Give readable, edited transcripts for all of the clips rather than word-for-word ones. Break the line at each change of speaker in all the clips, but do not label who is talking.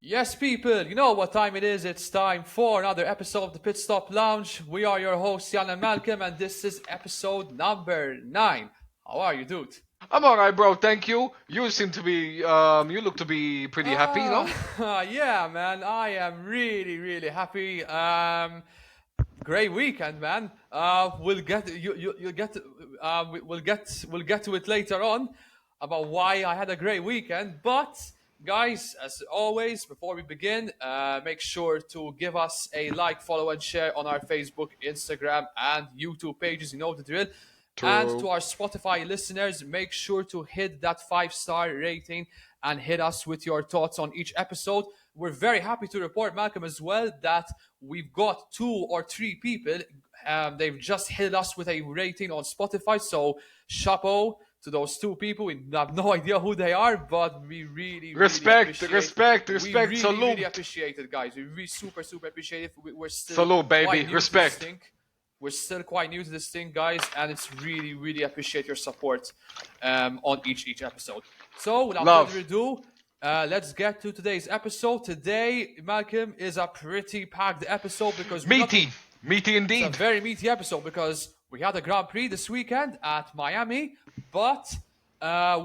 Yes, people, you know what time it is. It's time for another episode of the Pit Stop Lounge. We are your hosts, Jan and Malcolm, and this is episode number 9. How are you, dude?
I'm alright, bro. Thank you. You seem to be, you look to be pretty happy, no?
Yeah, man, I am really happy. Great weekend, man. We'll get you'll get we'll get to it later on about why I had a great weekend. But guys, as always, before we begin, make sure to give us a like, follow, and share on our Facebook, Instagram, and YouTube pages. You know the drill. And to
True.
our Spotify listeners, make sure to hit that 5-star rating and hit us with your thoughts on each episode. We're very happy to report, Malcolm, as well, that we've got 2 or 3 people. They've just hit us with a rating on Spotify. So, chapeau to those 2 people. We have no idea who they are, but we really
Respect,
appreciate. We really
salute.
appreciate it, guys. We really super appreciate it. We're still
Salute, baby.
quite new to
Respect.
this thing. We're still quite new to this thing, guys, and it's really appreciate your support on each episode. So, without further ado, let's get to today's episode. Today, Malcolm, is a pretty packed episode because
Meaty
it's
indeed.
a very meaty episode because we had a Grand Prix this weekend at Miami, but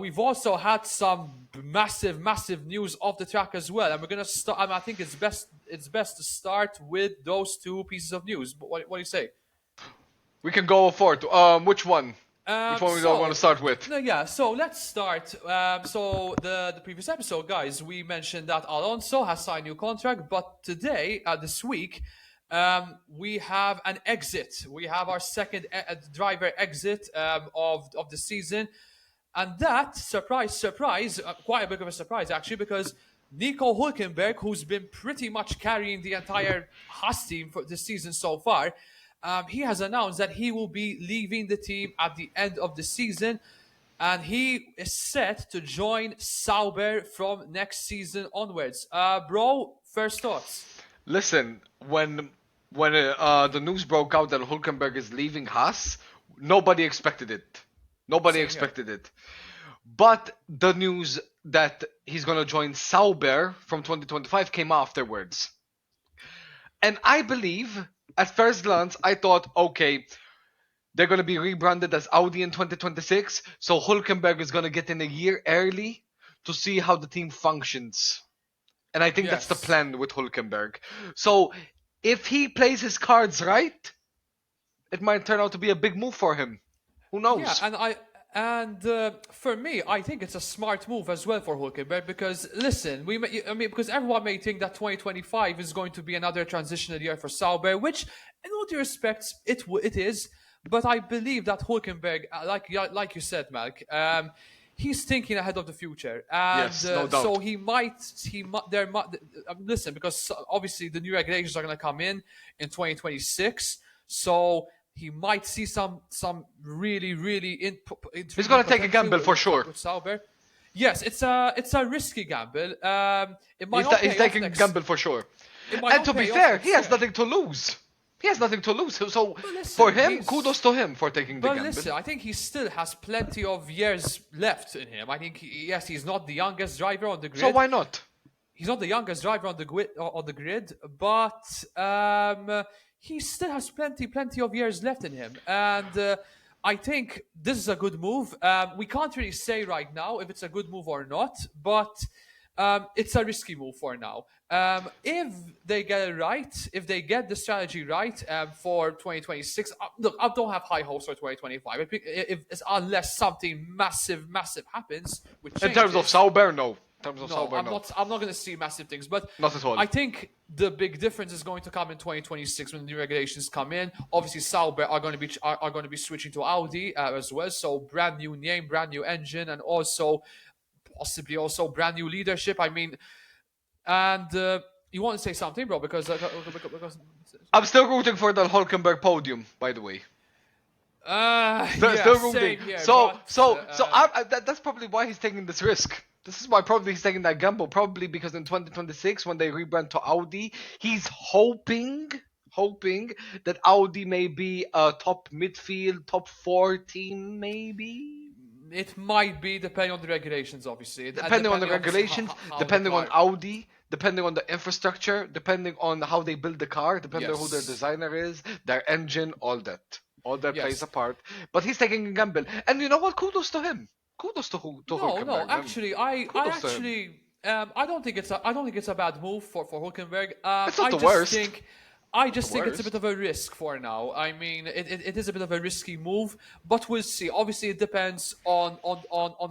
we've also had some massive news off the track as well. And we're gonna start. I think it's best to start with those 2 pieces of news. But what do you say?
We can go forward. Which one? Which one we don't want to start with?
Yeah, so let's start. So the previous episode, guys, we mentioned that Alonso has signed a new contract, but today, this week, we have an exit. We have our second driver exit of the season, and that surprise, quite a bit of a surprise actually, because Nico Hulkenberg, who's been pretty much carrying the entire Haas team for this season so far. He has announced that he will be leaving the team at the end of the season, and he is set to join Sauber from next season onwards. Bro, first thoughts?
Listen, when the news broke out that Hulkenberg is leaving Haas, nobody expected it. Nobody expected it. But the news that he's gonna join Sauber from 2025 came afterwards. And I believe, at first glance, I thought, okay, they're going to be rebranded as Audi in 2026, so Hulkenberg is going to get in a year early to see how the team functions. And I think that's the plan with Hulkenberg. So if he plays his cards right, it might turn out to be a big move for him. Who knows?
Yeah, and for me, I think it's a smart move as well for Hulkenberg because listen, because everyone may think that 2025 is going to be another transitional year for Sauber, which in all due respects it is, but I believe that Hulkenberg, like you said, Malk, he's thinking ahead of the future, and
Yes, no doubt.
so listen, because obviously the new regulations are going to come in 2026, so he might see some really
He's going to take a gamble for sure.
With Sauber. Yes, it's a risky gamble. It might
He's taking a gamble for sure. And to be fair, he has nothing to lose. He has nothing to lose. So
listen,
for him, kudos to him for taking the gamble.
But listen, I think he still has plenty of years left in him. I think he's not the youngest driver on the grid.
So why not?
He's not the youngest driver on the grid, but he still has plenty of years left in him, and I think this is a good move. We can't really say right now if it's a good move or not, but it's a risky move for now. If they get it right, if they get the strategy right for 2026, look, I don't have high hopes for 2025. Unless something massive happens,
in terms of Sauber, no.
I'm not going to see massive things, but
not at all.
I think the big difference is going to come in 2026 when the new regulations come in. Obviously, Sauber are going to be switching to Audi as well, so brand new name, brand new engine, and also possibly also brand new leadership. I mean, and you want to say something, bro? Because
I'm still rooting for the Hulkenberg podium, by the way.
Still
rooting.
Here,
That's probably why he's taking this risk. This is why probably he's taking that gamble. Probably because in 2026, when they rebrand to Audi, he's hoping that Audi may be a top midfield, top 4 team, maybe.
It might be depending on the regulations, obviously.
Depending on the regulations, depending on Audi, depending on the infrastructure, depending on how they build the car, depending on who their
Yes.
designer is, their engine, all that. All that plays
Yes.
a part. But he's taking a gamble. And you know what? Kudos to him. Kudos to
No.
Hulkenberg.
Actually, I
Kudos to him.
actually, I don't think it's a bad move for Hulkenberg.
It's not the worst.
I just think it's a
worst.
bit of a risk for now. I mean, it is a bit of a risky move, but we'll see. Obviously, it depends on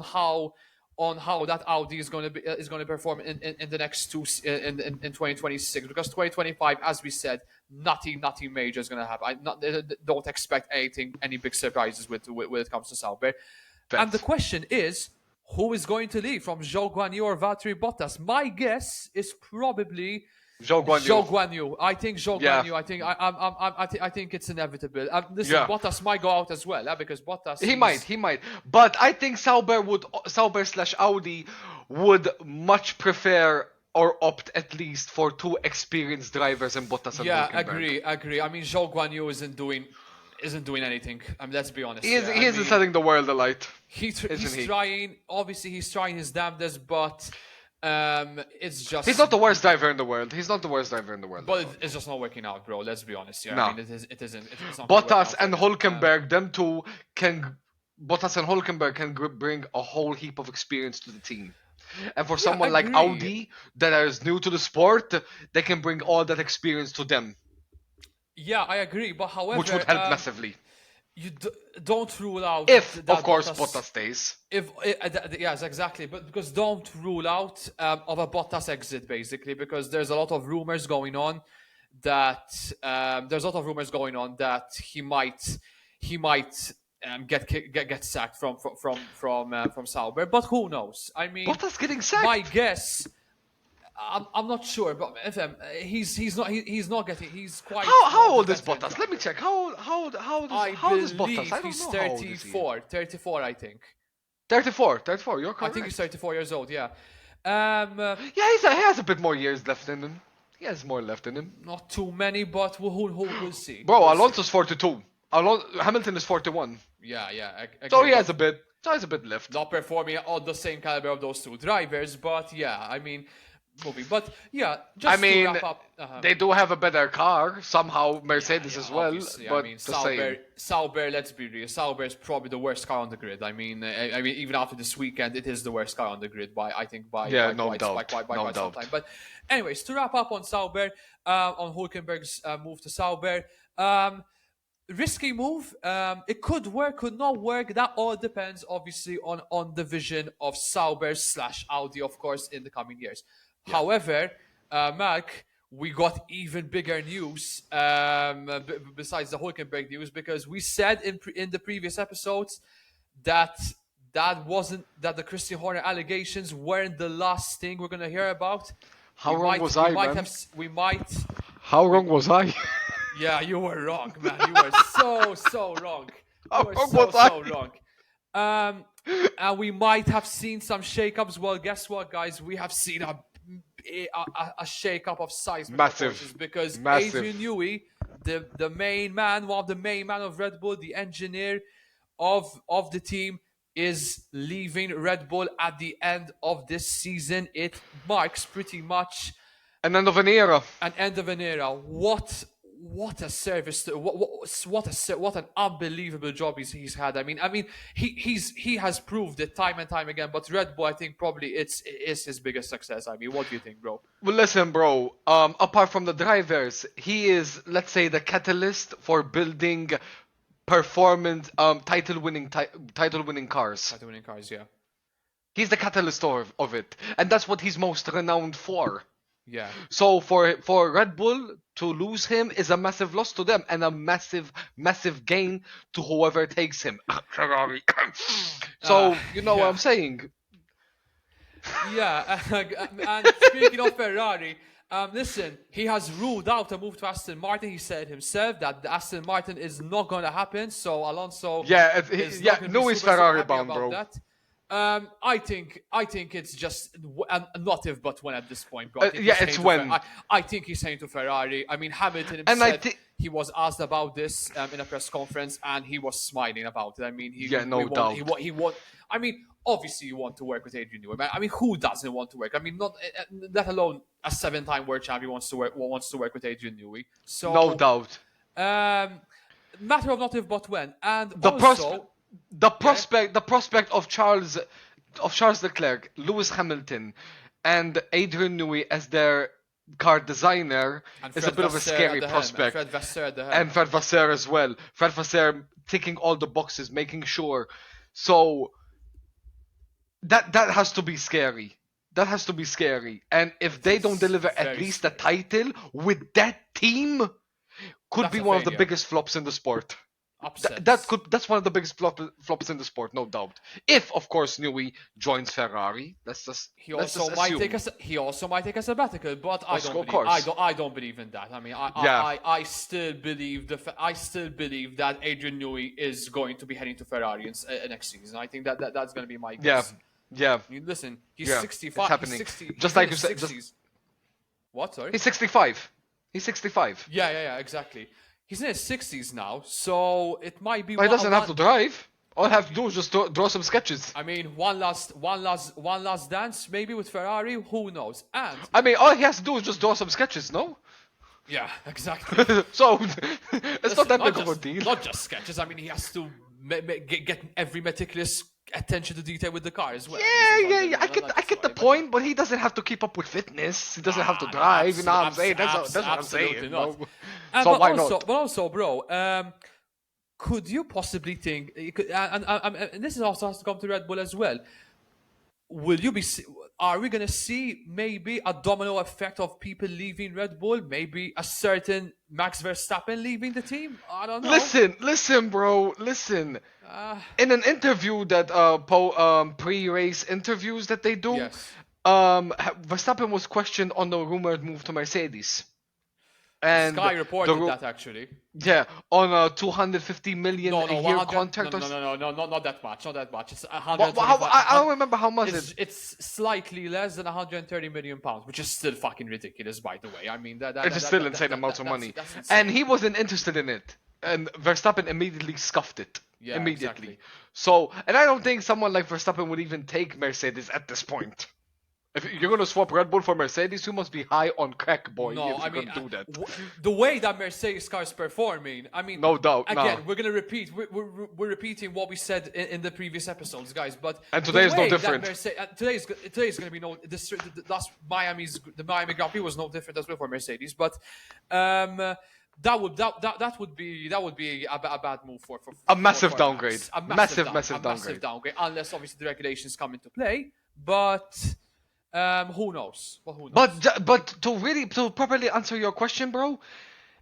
how that Audi is going to perform in the next in 2026, because 2025, as we said, nothing major is going to happen. Don't expect any big surprises when it comes to Sauber. And the
Bet.
question is, who is going to leave from Zhou Guanyu or Valtteri Bottas? My guess is probably
Zhou Guanyu.
Zhou Guanyu. I think Zhou
Yeah.
Guanyu. I think it's inevitable. Listen,
Yeah.
Bottas might go out as well, because Bottas.
He might. But I think Sauber/Audi would much prefer or opt at least for two experienced drivers in Bottas and
Yeah,
Hulkenberg.
agree. I mean, Zhou Guanyu isn't doing anything. I mean, let's be honest.
He isn't setting the world alight.
He's
isn't he?
trying. Obviously, he's trying his damnedest, but it's just.
He's not the worst driver in the world.
But it's just not working out, bro. Let's be honest. Yeah,
No.
I mean, it isn't. It's not gonna work
Bottas
out
and
for them.
Hulkenberg, them two Bottas and Hulkenberg can bring a whole heap of experience to the team. And for someone like
agree.
Audi that is new to the sport, they can bring all that experience to them,
Yeah, I agree. But however,
which would help massively.
You don't rule out
If,
that
of course, Bottas stays.
Yes, exactly. But because don't rule out of a Bottas exit, basically, because there's a lot of rumors going on that he might get sacked from Sauber. But who knows? I mean,
Bottas getting sacked.
my guess. I'm not sure, but he's not getting. He's quite.
How old is
veteran.
Bottas? Let me check. How old is
I
Bottas?
believe
I don't
he's
know how old is he.
34, I think.
34. You're correct.
I think he's 34 years old, yeah.
Yeah, he has a bit more years left in him. He has more left in him.
Not too many, but we'll see.
Bro,
We'll see.
Alonso's 42. Hamilton is 41.
Yeah.
So he
agree,
has
but
a bit left.
not performing at the same caliber of those two drivers, but yeah, I mean, moving. But yeah, just to wrap up.
They do have a better car somehow, Mercedes as well.
Obviously,
But
I mean,
the same.
Sauber. Let's be real. Sauber is probably the worst car on the grid. I mean, even after this weekend, it is the worst car on the grid by
No doubt.
quite some time. But anyways, to wrap up on Sauber, on Hulkenberg's move to Sauber. Risky move. It could work, could not work. That all depends, obviously, on the vision of Sauber/Audi, of course, in the coming years. However, Mark, we got even bigger news besides the Hulkenberg news, because we said in the previous episodes that the Christian Horner allegations weren't the last thing we're gonna hear about.
How wrong was I, man?
We might.
How wrong was I?
Yeah, you were wrong, man. You were so wrong.
How
You were
wrong
so
was I?
wrong. And we might have seen some shakeups. Well, guess what, guys? We have seen a shakeup of size.
Massive.
Because
Massive.
Adrian Newey, the main man, one of the main man of Red Bull, the engineer of the team, is leaving Red Bull at the end of this season. It marks pretty much
An end of an era.
an end of an era. What a service! What an unbelievable job he's had. I mean, he has proved it time and time again. But Red Bull, I think, probably is his biggest success. I mean, what do you think, bro?
Well, listen, bro. Apart from the drivers, he is, let's say, the catalyst for building performance, title-winning cars.
Title-winning cars, yeah.
He's the catalyst of it, and that's what he's most renowned for.
Yeah.
So for Red Bull to lose him is a massive loss to them and a massive gain to whoever takes him. Ferrari. So you know what I'm saying.
Yeah, and speaking of Ferrari, listen, he has ruled out a move to Aston Martin. He said himself that the Aston Martin is not going to happen. So Alonso,
Yeah,
is not gonna be
Newey's
super
Ferrari
happy
bound,
about
bro.
that. I think it's just not if but when at this point, bro. I think
Yeah,
he's
it's
saying to
when.
I think he's saying to Ferrari. I mean, Hamilton
And I
himself,
think,
he was asked about this in a press conference, and he was smiling about it. I mean,
yeah,
we
no
want
doubt.
he want. I mean, obviously you want to work with Adrian Newey. I mean, who doesn't want to work? I mean, not let alone a 7-time world champion wants to work with Adrian Newey.
No
So,
doubt.
matter of not if but when, and
The prospect,
also, yeah,
the prospect of Charles Leclerc, Lewis Hamilton, and Adrian Newey as their car designer
and
is a
Fred
bit of a
Vasseur at
scary
the helm, and
prospect.
Fred Vasseur at the helm.
And Fred Vasseur as well. Fred Vasseur ticking all the boxes, making sure. So that has to be scary. That has to be scary. And if they don't
is
deliver at
very
least a
scary.
title with that team, could
That's
be
a
one of the
failure.
biggest flops in the sport.
Upsets.
That's one of the biggest flops in the sport, no doubt. If of course Newey joins Ferrari, let's just assume.
He also might take a sabbatical, but
Of course.
I don't believe in that. I mean,
Yeah.
I still believe I still believe that Adrian Newey is going to be heading to Ferrari next season. I think that's going to be my guess.
Yeah.
I mean, listen, he's
Yeah.
65.
It's happening.
He's 60.
Just
He's
like
in
you
his
said.
60s. What? Sorry.
He's 65. He's 65.
Yeah, exactly. He's in his 60s now, so it might be.
But he doesn't have to drive. All I have to do is just draw some sketches.
I mean, one last dance, maybe with Ferrari. Who knows? And
I mean, all he has to do is just draw some sketches, no?
yeah, exactly.
So it's not that big of a deal.
Not just sketches. I mean, he has to get every meticulous attention to detail with the car as well.
Yeah. I get the point, but he doesn't have to keep up with fitness. He doesn't have to drive. You know what I'm saying? That's what I'm saying.
Not.
No?
And
So
but
why
also,
not?
But also, bro, could you possibly think? And this is also has to come to Red Bull as well. Will you be? Are we going to see maybe a domino effect of people leaving Red Bull? Maybe a certain Max Verstappen leaving the team? I don't know.
Listen, bro. Listen. In an interview that pre-race interviews that they do,
Yes.
Verstappen was questioned on the rumored move to Mercedes. And
Sky reported that actually.
Yeah, on a 250 million
No,
a year
100
contract.
no, not that much. Not that much. It's
I don't remember how much
it's slightly less than 130 million pounds, which is still fucking ridiculous, by the way. I mean,
It is still insane amounts of money.
That's insane.
And he wasn't interested in it. And Verstappen immediately scuffed it.
Yeah,
Immediately.
exactly.
So, and I don't think someone like Verstappen would even take Mercedes at this point. If you're gonna swap Red Bull for Mercedes, you must be high on crack, boy.
No,
if
I
you're
mean,
gonna do that.
the way that Mercedes car is performing, I mean,
No doubt,
Again,
no.
we're gonna repeat. We're repeating what we said in the previous episodes, guys. But
And today is
the
no
way that
different.
Today's gonna be no. Last the Miami Grand Prix was no different as well for Mercedes. But that would be a bad move for
A massive
for
downgrade.
Max. A
Massive
massive downgrade. Unless obviously the regulations come into play, but. Who knows? Well, who knows?
But to properly answer your question, bro,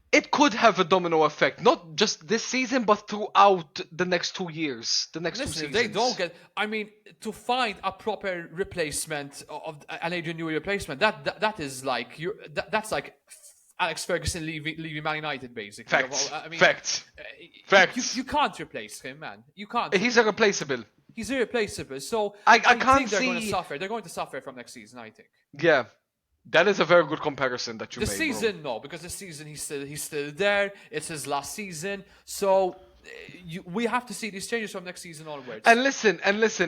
it could have a domino effect, not just this season, but throughout the next 2 years, the next 2
Listen,
seasons.
if they don't get, I mean, to find a proper replacement of an Adrian Newey replacement, that is like that's like Alex Ferguson leaving Man United, basically.
Facts.
I mean,
Facts. Facts.
You can't replace him, man. You can't.
He's irreplaceable.
He's irreplaceable. So
I
think
can't
they're going to
see-
suffer. They're going to suffer from next season, I think.
Yeah, that is a very good comparison that you
The
made,
season, no, because the season he's still there. It's his last season, so we have to see these changes from next season onwards.
And listen,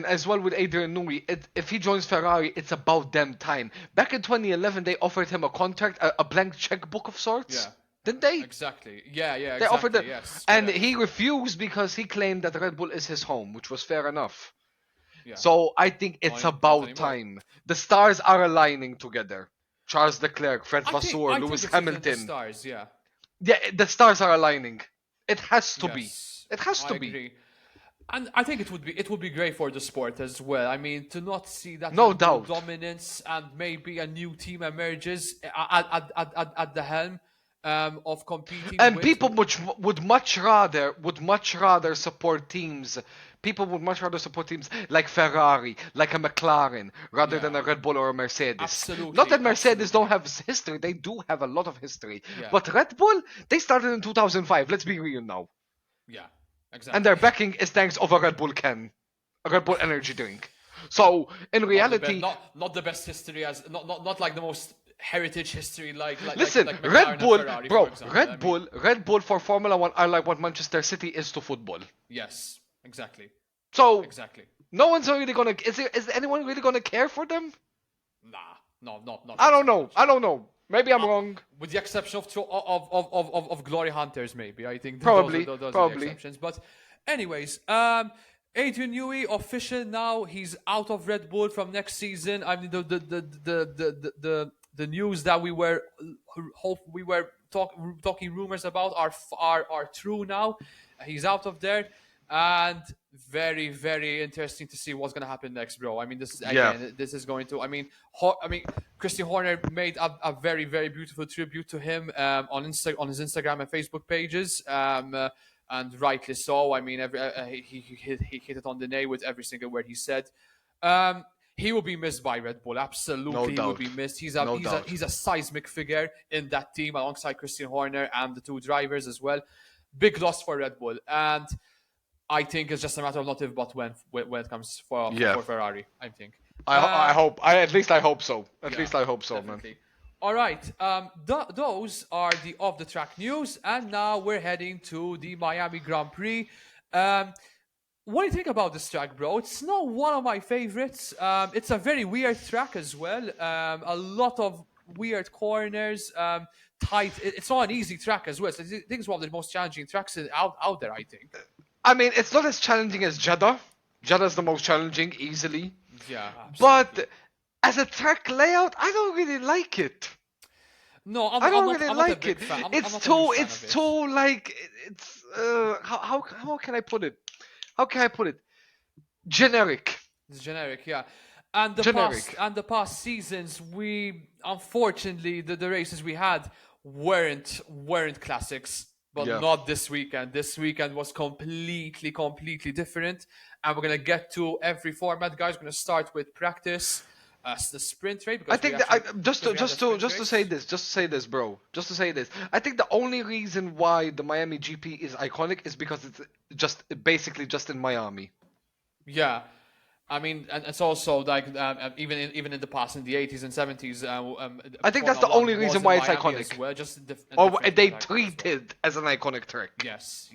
as well with Adrian Newey, if he joins Ferrari, it's about damn time. Back in 2011, they offered him a contract, a blank checkbook of sorts.
Yeah.
Didn't they?
Exactly. Yeah.
They
Exactly.
offered it,
Yes.
and
correct.
he refused because he claimed that Red Bull is his home, which was fair enough.
Yeah.
So I think it's
Not
about
anymore.
time. The stars are aligning together. Charles Leclerc, Fred
I think
Vasseur,
it's
Lewis
even the
Hamilton.
stars, yeah.
Yeah, the stars are aligning. It has to be.
Yes,
It has
I
to be.
agree. And I think it would be great for the sport as well. I mean, to not see that
No
Red Bull
doubt.
dominance and maybe a new team emerges at the helm of competing.
And
with,
people would much rather support teams. People would much rather support teams like Ferrari, like a McLaren, rather
Yeah.
than a Red Bull or a Mercedes.
Absolutely,
Not that Mercedes
absolutely.
don't have history; they do have a lot of history.
Yeah.
But Red Bull, they started in 2005. Let's be real now,
Yeah, exactly.
and their backing is thanks of a Red Bull can, a Red Bull energy drink. So in
Not
reality,
not the best history as not like the most heritage history
listen,
like McLaren
Red
and
Bull,
Ferrari, for
bro,
example. I mean,
Red Bull for Formula One are like what Manchester City is to football.
yes, exactly,
So
exactly.
no one's really gonna. Is anyone really gonna care for them?
Nah, no, not
I
that
don't
so
know.
much.
I don't know. Maybe I'm wrong.
With the exception of glory hunters, maybe I think
Probably,
those are the
probably.
exceptions. But anyways, Adrian Newey official now. He's out of Red Bull from next season. I mean the news that we were talking rumors about are true now. He's out of there, and very very interesting to see what's going to happen next, bro. I mean,
Yeah.
this is going to. I mean, Christian Horner made a very very beautiful tribute to him on his Instagram and Facebook pages. And rightly so. I mean, he hit it on the nail with every single word he said. Um, he will be missed by Red Bull.
No
Absolutely, he will
doubt.
be missed.
No doubt.
He's a seismic figure in that team alongside Christian Horner and the two drivers as well. Big loss for Red Bull, and I think it's just a matter of not if but when it comes for Ferrari. I think.
I hope. At least I hope so. At
Yeah,
least I hope so,
definitely.
man.
All right. Those are the off the track news, and now we're heading to the Miami Grand Prix. What do you think about this track, bro? It's not one of my favorites. It's a very weird track as well. A lot of weird corners. Tight. It's not an easy track as well. So I think it's one of the most challenging tracks out there. I think.
I mean, it's not as challenging as Jeddah. Jeddah's the most challenging, easily.
Yeah, absolutely.
But as a track layout, I don't really like it.
No,
I don't really
I'm not a
like
big
it.
fan. I'm
It's
not a
too.
huge fan
It's
of it.
too like. It's how can I put it? How can I put it? Generic.
It's generic, yeah. And
Generic.
the past seasons, we unfortunately the races we had weren't classics, but
Yeah.
not this weekend. This weekend was completely different, and we're gonna get to every format, guys. We're gonna start with practice, the sprint race. Because
I think
we
just
we had a sprint
to
race.
say this, bro. Just to say this, I think the only reason why the Miami GP is iconic is because it's just basically just in Miami.
Yeah. I mean, and it's also like even in the past, in the 80s and 70s.
I think that's the
Formula One
only
was
reason
in
why it's
Miami
iconic.
as well, just
Or
different
they
characters
treat
as well.
it as an iconic track.
Yes.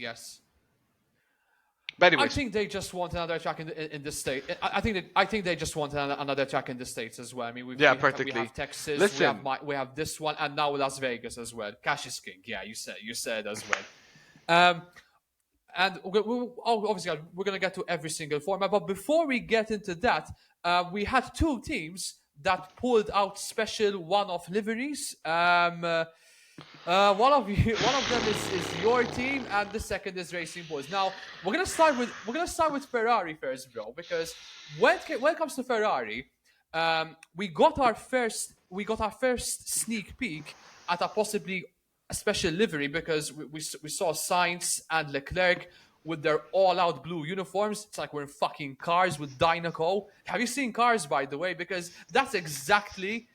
But
I
anyways,
think they just want another track in the state. I think they just want another track in the states as well. I mean, we
practically.
have Texas,
Listen.
we have this one, and now Las Vegas as well. Cash is king. Yeah, you said as well. And obviously we're gonna get to every single format. But before we get into that, we had two teams that pulled out special one-off liveries. One of them is your team, and the second is Racing Bulls. Now we're gonna start with Ferrari first, bro, because when it comes to Ferrari, we got our first sneak peek at possibly a special livery, because we saw Sainz and Leclerc with their all-out blue uniforms. It's like we're in fucking cars with Dynaco. Have you seen Cars, by the way? Because that is exactly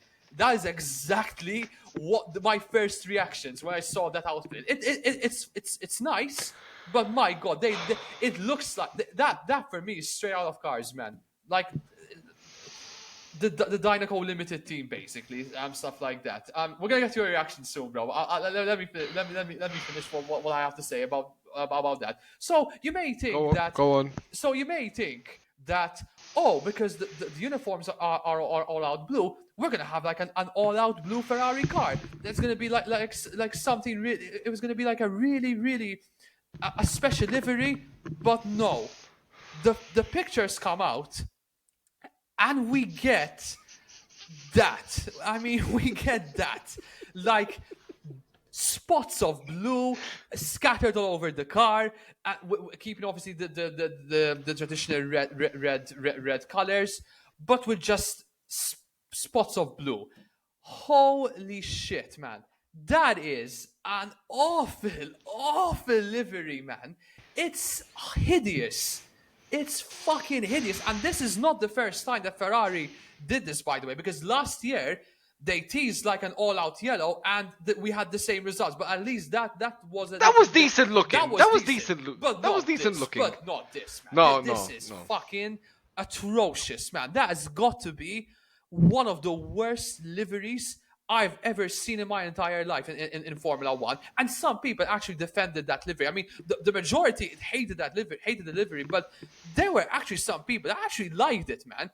what my first reactions when I saw that outfit. It's nice, but my god, it looks like that for me is straight out of Cars, man. Like the Dynaco limited team, basically, stuff like that. We're gonna get to your reaction soon, bro. Let me finish what I have to say about that. So you may think
go on.
So you may think that, because the uniforms are all out blue, we're gonna have like an all out blue Ferrari car. That's gonna be like something really. It was gonna be like a really a special livery, but no. The pictures come out, and we get that. I mean, we get that. Like spots of blue scattered all over the car, keeping obviously the traditional red colors, but with just spots of blue. Holy shit, man. That is an awful livery, man. It's hideous. It's fucking hideous. And this is not the first time that Ferrari did this, by the way, because last year they teased like an all-out yellow, and we had the same results. But at least that was
decent looking. That was decent looking.
But
That was
not
decent
this,
looking.
But not this, man.
No,
This
no,
is
no.
fucking atrocious, man. That has got to be one of the worst liveries I've ever seen in my entire life in Formula One. And some people actually defended that livery. I mean, the majority hated the livery, but there were actually some people that actually liked it, man.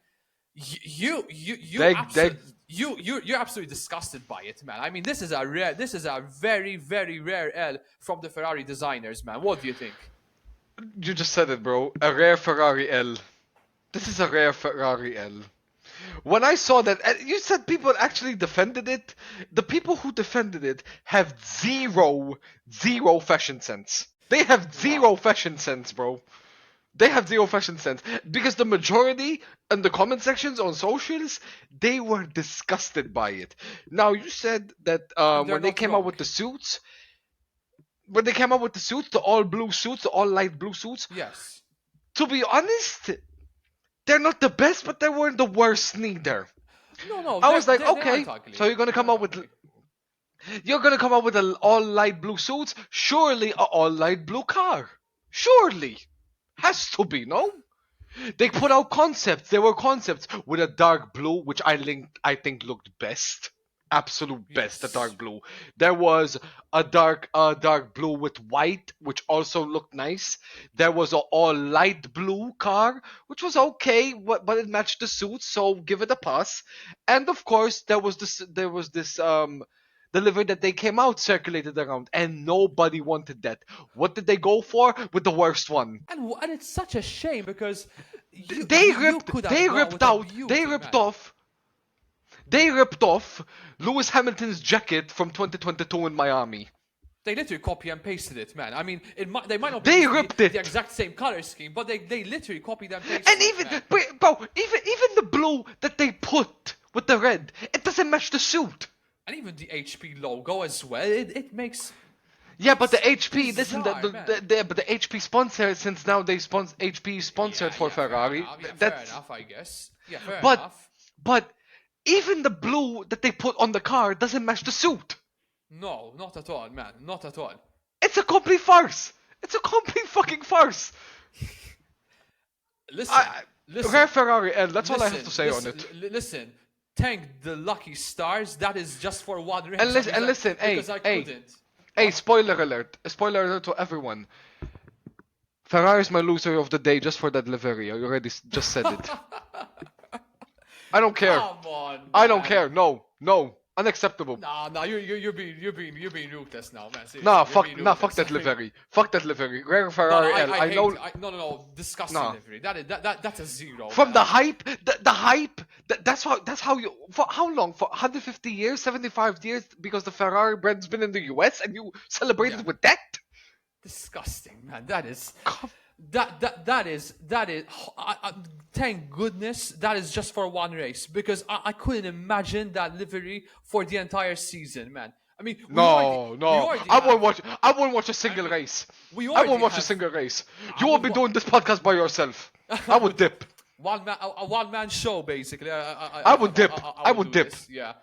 They
You're absolutely disgusted by it, man. I mean, this is a very, very rare L from the Ferrari designers, man. What do you think?
You just said it, bro. A rare Ferrari L. This is a rare Ferrari L. When I saw that, you said people actually defended it. The people who defended it have zero fashion sense. They have zero fashion sense, bro. They have zero fashion sense. Because the majority in the comment sections on socials, they were disgusted by it. Now, you said that when they came out with the suits, the all blue suits, the all light blue suits,
Yes.
to be honest, they're not the best, but they weren't the worst neither.
No.
I was like,
they
okay,
aren't ugly.
so you're gonna come out with an all light blue suits, surely a all light blue car. Surely. Has to be, no? They put out concepts. There were concepts with a dark blue, which I think looked best. Absolute best, the dark blue. There was a dark blue with white, which also looked nice. There was an all light blue car, which was okay, but it matched the suit, so give it a pass. And of course, there was this the livery that they came out circulated around, and nobody wanted that. What did they go for? With the worst one.
And it's such a shame because
They ripped off Lewis Hamilton's jacket from 2022 in Miami.
They literally copy and pasted it, man. I mean, they might not
They
be
ripped
the
it.
exact same color scheme, but they literally copied and pasted
And
it,
even,
man.
even the blue that they put with the red, it doesn't match the suit.
And even the HP logo as well, it makes...
Yeah, but the HP,
bizarre,
but the HP sponsor, since now HP sponsored for Ferrari.
Fair enough, I guess. Yeah, fair
But
enough.
but even the blue that they put on the car doesn't match the suit.
No, not at all, man. Not at all.
It's a complete farce. It's a complete fucking farce.
Listen.
Rare Ferrari L. That's all I have to say on it.
Listen. Thank the lucky stars. That is just for one race.
And listen,
because I couldn't.
Hey, spoiler alert. Spoiler alert to everyone. Ferrari's my loser of the day just for that livery. I already just said it. I don't care.
Come on, man.
I don't care. No. Unacceptable.
Nah, you're being ruthless now, man. Seriously,
Fuck that livery. Fuck that livery. Rare Ferrari L. I know.
No. Disgusting livery. That's a zero.
From the hype, the hype. That's how you. For how long? For 150 years, 75 years, because the Ferrari brand's been in the US, and you celebrated with that.
Disgusting, man. That is. Thank goodness that is just for one race, because I couldn't imagine that livery for the entire season, man. I mean, I won't watch a single race. I won't watch a single race. You won't be doing this podcast by yourself. I would dip. A one-man show, basically.
I would dip. I would dip.
This, yeah.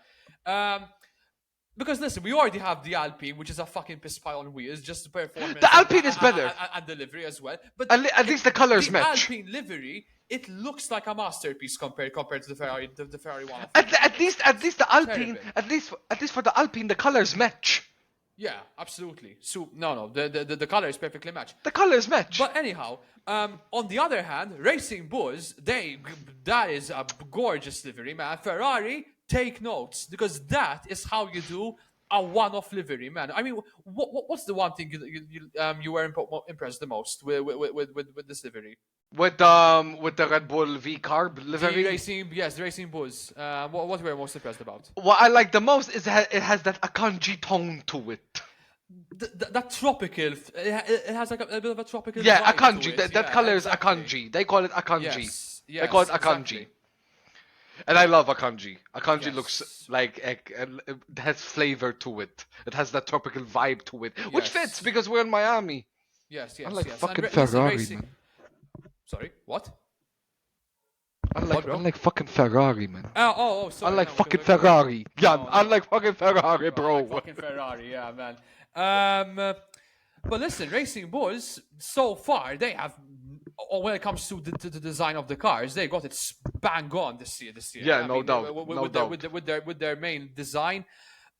Because listen, we already have the Alpine, which is a fucking piss pile on wheels, just performance.
The Alpine is better,
and the livery as well. But
at least the colors match.
The Alpine livery, it looks like a masterpiece compared to the Ferrari, the Ferrari one.
At least the Alpine, at least for the Alpine, the colors match.
Yeah, absolutely. So the colors perfectly match.
The colors match.
But anyhow, on the other hand, Racing Bulls, that is a gorgeous livery, man. Ferrari, take notes, because that is how you do a one-off livery, man. I mean, what's the one thing you were impressed the most with this livery?
With the Red Bull V carb livery.
The Racing Bulls. What were you most impressed about?
What I like the most is that it has that Akanji tone to it.
That tropical. It has like a bit of a tropical.
Yeah,
vibe
Akanji.
to it.
That color is Akanji. They call it Akanji. They call it Akanji.
Exactly.
And I love Akanji. Akanji looks like it has flavor to it. It has that tropical vibe to it, which fits because we're in Miami.
Yes.
Unlike fucking Ferrari, man.
Sorry, what?
Unlike fucking Ferrari, man.
Sorry.
Unlike fucking Ferrari. Yeah, unlike fucking Ferrari, bro.
Unlike fucking Ferrari, yeah, man. But listen, Racing Bulls, so far, they have or when it comes to the design of the cars, they got it bang on this year.
Yeah,
I
no
mean,
doubt, no doubt.
with their main design,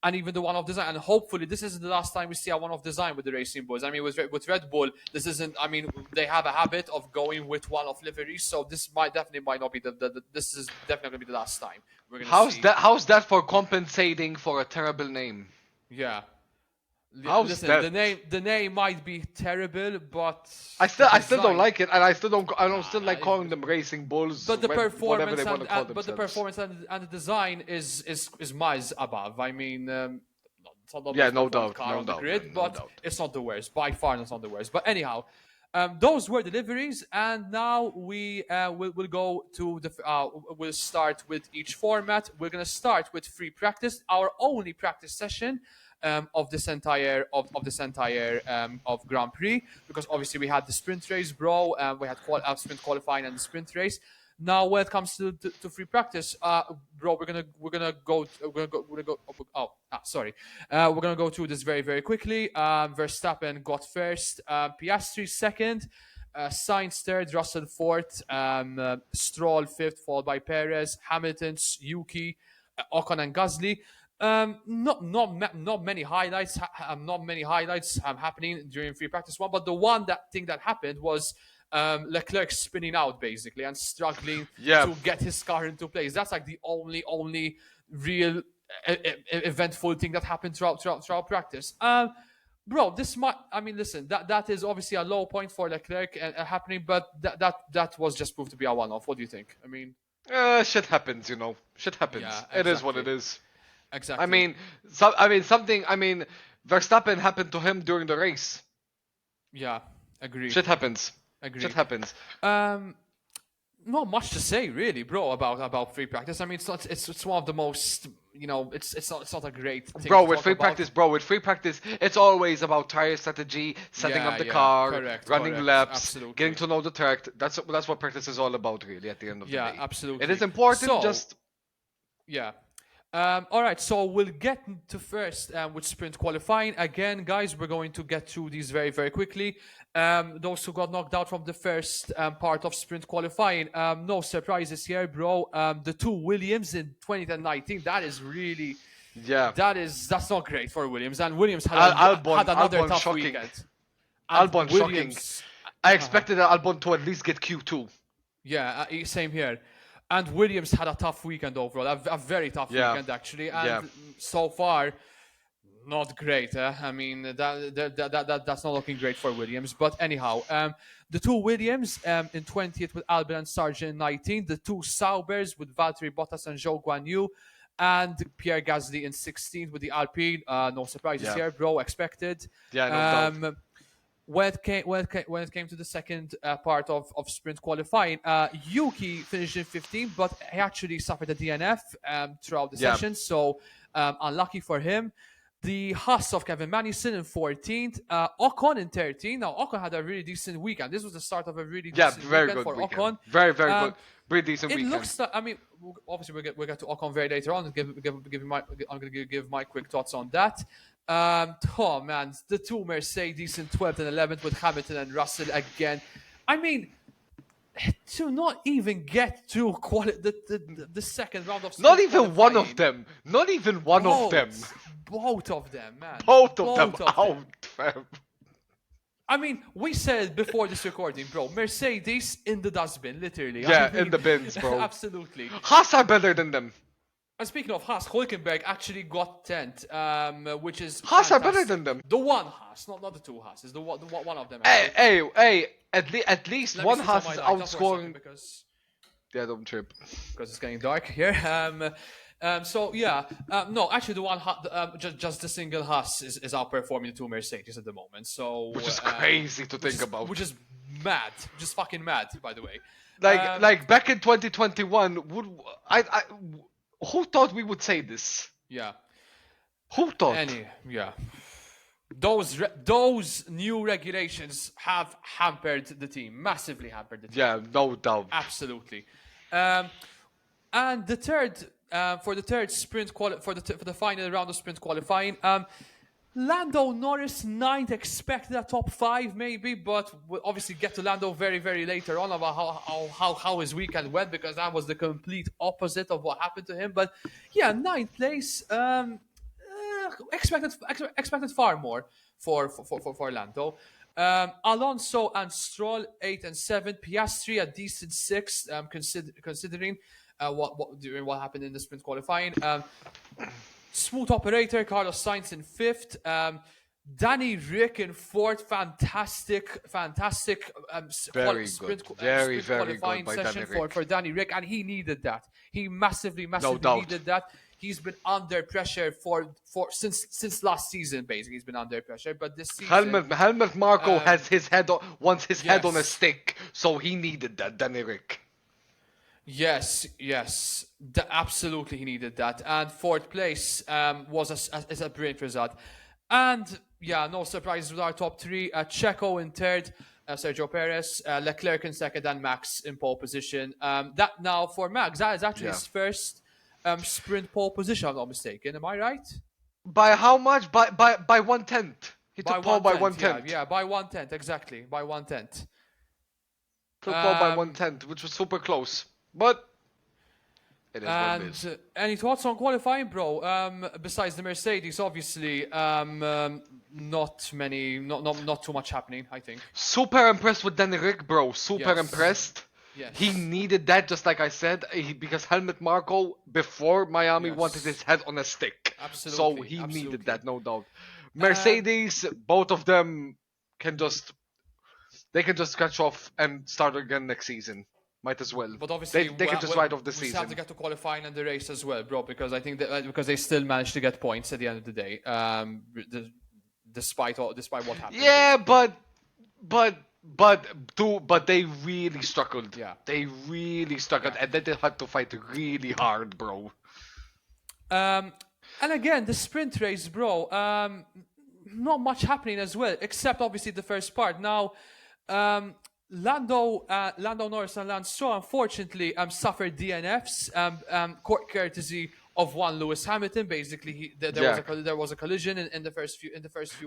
and even the one-off design. And hopefully, this isn't the last time we see a one-off design with the Racing Bulls. I mean, with Red Bull, this isn't. I mean, they have a habit of going with one-off liveries, so this might not be this is definitely going to be the last time we're going to see.
How's that for compensating for a terrible name?
Yeah.
How's that?
The name might be terrible, but
I still don't like it, and I don't still like calling them Racing Bulls.
But the
whatever
performance
they want to call
but the
themselves.
performance and the design is miles above. I mean, it's not the
Yeah,
most
no
performant
doubt,
car
no
on the
doubt,
grid,
man, no
but
doubt.
it's not the worst. By far, it's not the worst. But anyhow, those were deliveries, and now we will go to the. We'll start with each format. We're gonna start with free practice, our only practice session. Of this entire of Grand Prix, because obviously we had the sprint race, bro. We had sprint qualifying and the sprint race. Now, when it comes to free practice, bro, we're gonna go. We're gonna go through this very very quickly. Verstappen got first, Piastri second, Sainz third, Russell fourth, Stroll fifth, followed by Perez, Hamilton, Yuki, Ocon and Gasly. Not many highlights. Not many highlights happening during free practice one. But the one thing that happened was Leclerc spinning out basically and struggling
Yeah.
to get his car into place. That's like the only real eventful thing that happened throughout practice. Bro, this might. I mean, listen. That is obviously a low point for Leclerc happening, but that was just proved to be a one-off. What do you think? I mean,
Shit happens, you know. Shit happens.
Yeah,
It is what it
exactly.
is.
exactly.
I mean, Verstappen happened to him during the race.
Yeah, agree.
Shit happens.
Agree.
Shit happens.
Not much to say really, bro, about free practice. I mean, it's one of the most, it's not a great thing
Bro,
to
with
talk
free
about.
practice, it's always about tire strategy, setting up the car,
correct,
running laps,
absolutely.
getting to know the track. That's what practice is all about, really. At the end of the
Yeah,
day,
absolutely.
it is important.
So,
Just
Yeah. All right, so we'll get to first with sprint qualifying. Again, guys, we're going to get through these very, very quickly. Those who got knocked out from the first part of sprint qualifying, no surprises here, bro. The two Williams in 2019, that is really,
yeah.
that's not great for Williams. And Williams had another
Albon
tough
shocking.
weekend. And
Albon
Williams,
shocking. I expected Albon to at least get Q2.
Yeah, same here. And Williams had a tough weekend overall, a very tough weekend actually. And so far, not great. I mean, that's not looking great for Williams. But anyhow, the two Williams in 20th with Albon and Sargent in 19, the two Saubers with Valtteri Bottas and Zhou Guanyu, and Pierre Gasly in 16th with the Alpine. No surprises here, bro. Expected.
Yeah, no doubt.
When it came to the second part of sprint qualifying, Yuki finished in 15th, but he actually suffered a DNF throughout the session, so unlucky for him. The Haas of Kevin Magnussen in 14th, Ocon in 13th. Now, Ocon had a really decent weekend. This was the start of a really decent weekend for
weekend.
Ocon.
Very good. Pretty decent
It
weekend.
looks like, I mean, obviously we'll get to Ocon very later on. I'm going to give my quick thoughts on that. Oh man, the two Mercedes in 12th and 11th with Hamilton and Russell again. I mean, to not even get to the second round of
not even one of them. Not even one of them.
Both of them, man.
Both of them out, fam.
I mean, we said before this recording, bro, Mercedes in the dustbin, literally.
Yeah,
I mean,
in the bins, bro.
Absolutely.
Haas are better than them.
And speaking of Haas, Hulkenberg actually got 10th, which is
Haas
fantastic.
are better than them.
The one Haas, not the two Haas. It's the one of them.
Hey! At least one Haas is outscoring. Yeah, don't trip.
Because it's getting dark here. No, actually, the one just the single Haas is outperforming the two Mercedes at the moment. So
which is crazy to think about.
Which is mad, just fucking mad, by the way.
Like back in 2021, who thought we would say this?
Yeah.
Who thought?
Those new regulations have hampered the team, massively hampered the team.
Yeah, no doubt.
Absolutely. And the third for the third sprint for the final round of sprint qualifying, Lando Norris 9th, expected a top 5 maybe, but we'll obviously get to Lando very, very later on about how his weekend went, because that was the complete opposite of what happened to him. But yeah, 9th place, expected far more for Lando. Alonso and Stroll 8th and 7th, Piastri a decent 6th, considering what happened in the sprint qualifying. Smooth operator, Carlos Sainz in 5th. Danny Rick in 4th. Fantastic
Very
sprint,
good. Very,
sprint
very
qualifying
good by
session
Danny Rick.
for Danny Rick, and he needed that. He massively
doubt.
needed that. He's been under pressure for since last season. Basically, he's been under pressure. But this season,
Helmut Marko has his head wants his head on a
yes.
stick, so he needed that, Danny Rick.
Yes, absolutely, he needed that. And 4th place is a brilliant result. And yeah, no surprises with our top 3. Checo in 3rd, Sergio Perez, Leclerc in 2nd, and Max in pole position. That now for Max, that is actually his first sprint pole position, if I'm not mistaken. Am I right?
By how much? By 1/10. He took pole by 1/10.
Yeah, by 1/10, exactly. By 1/10.
Took pole by 1/10, which was super close. But it is what it is.
Any thoughts on qualifying, bro? Besides the Mercedes, obviously, not too much happening, I think.
Super impressed with Danny Rick, bro. Super
Yes.
impressed.
Yes.
He needed that, just like I said, because Helmut Marko before Miami wanted his head on a stick.
Absolutely.
So he needed that, no doubt. Mercedes, both of them can just scratch off and start again next season. Might as well.
But obviously,
they can just ride off the
we
season.
have to get to qualifying and the race as well, bro, because I think that because they still managed to get points at the end of the day, despite what happened.
Yeah, but they really struggled.
Yeah.
They really struggled, and then they had to fight really hard, bro.
And again, the sprint race, bro, not much happening as well, except obviously the first part. Now, Lando Norris and Lance Stroll unfortunately suffered DNFs, courtesy of one Lewis Hamilton. Basically, there was a collision in the first few.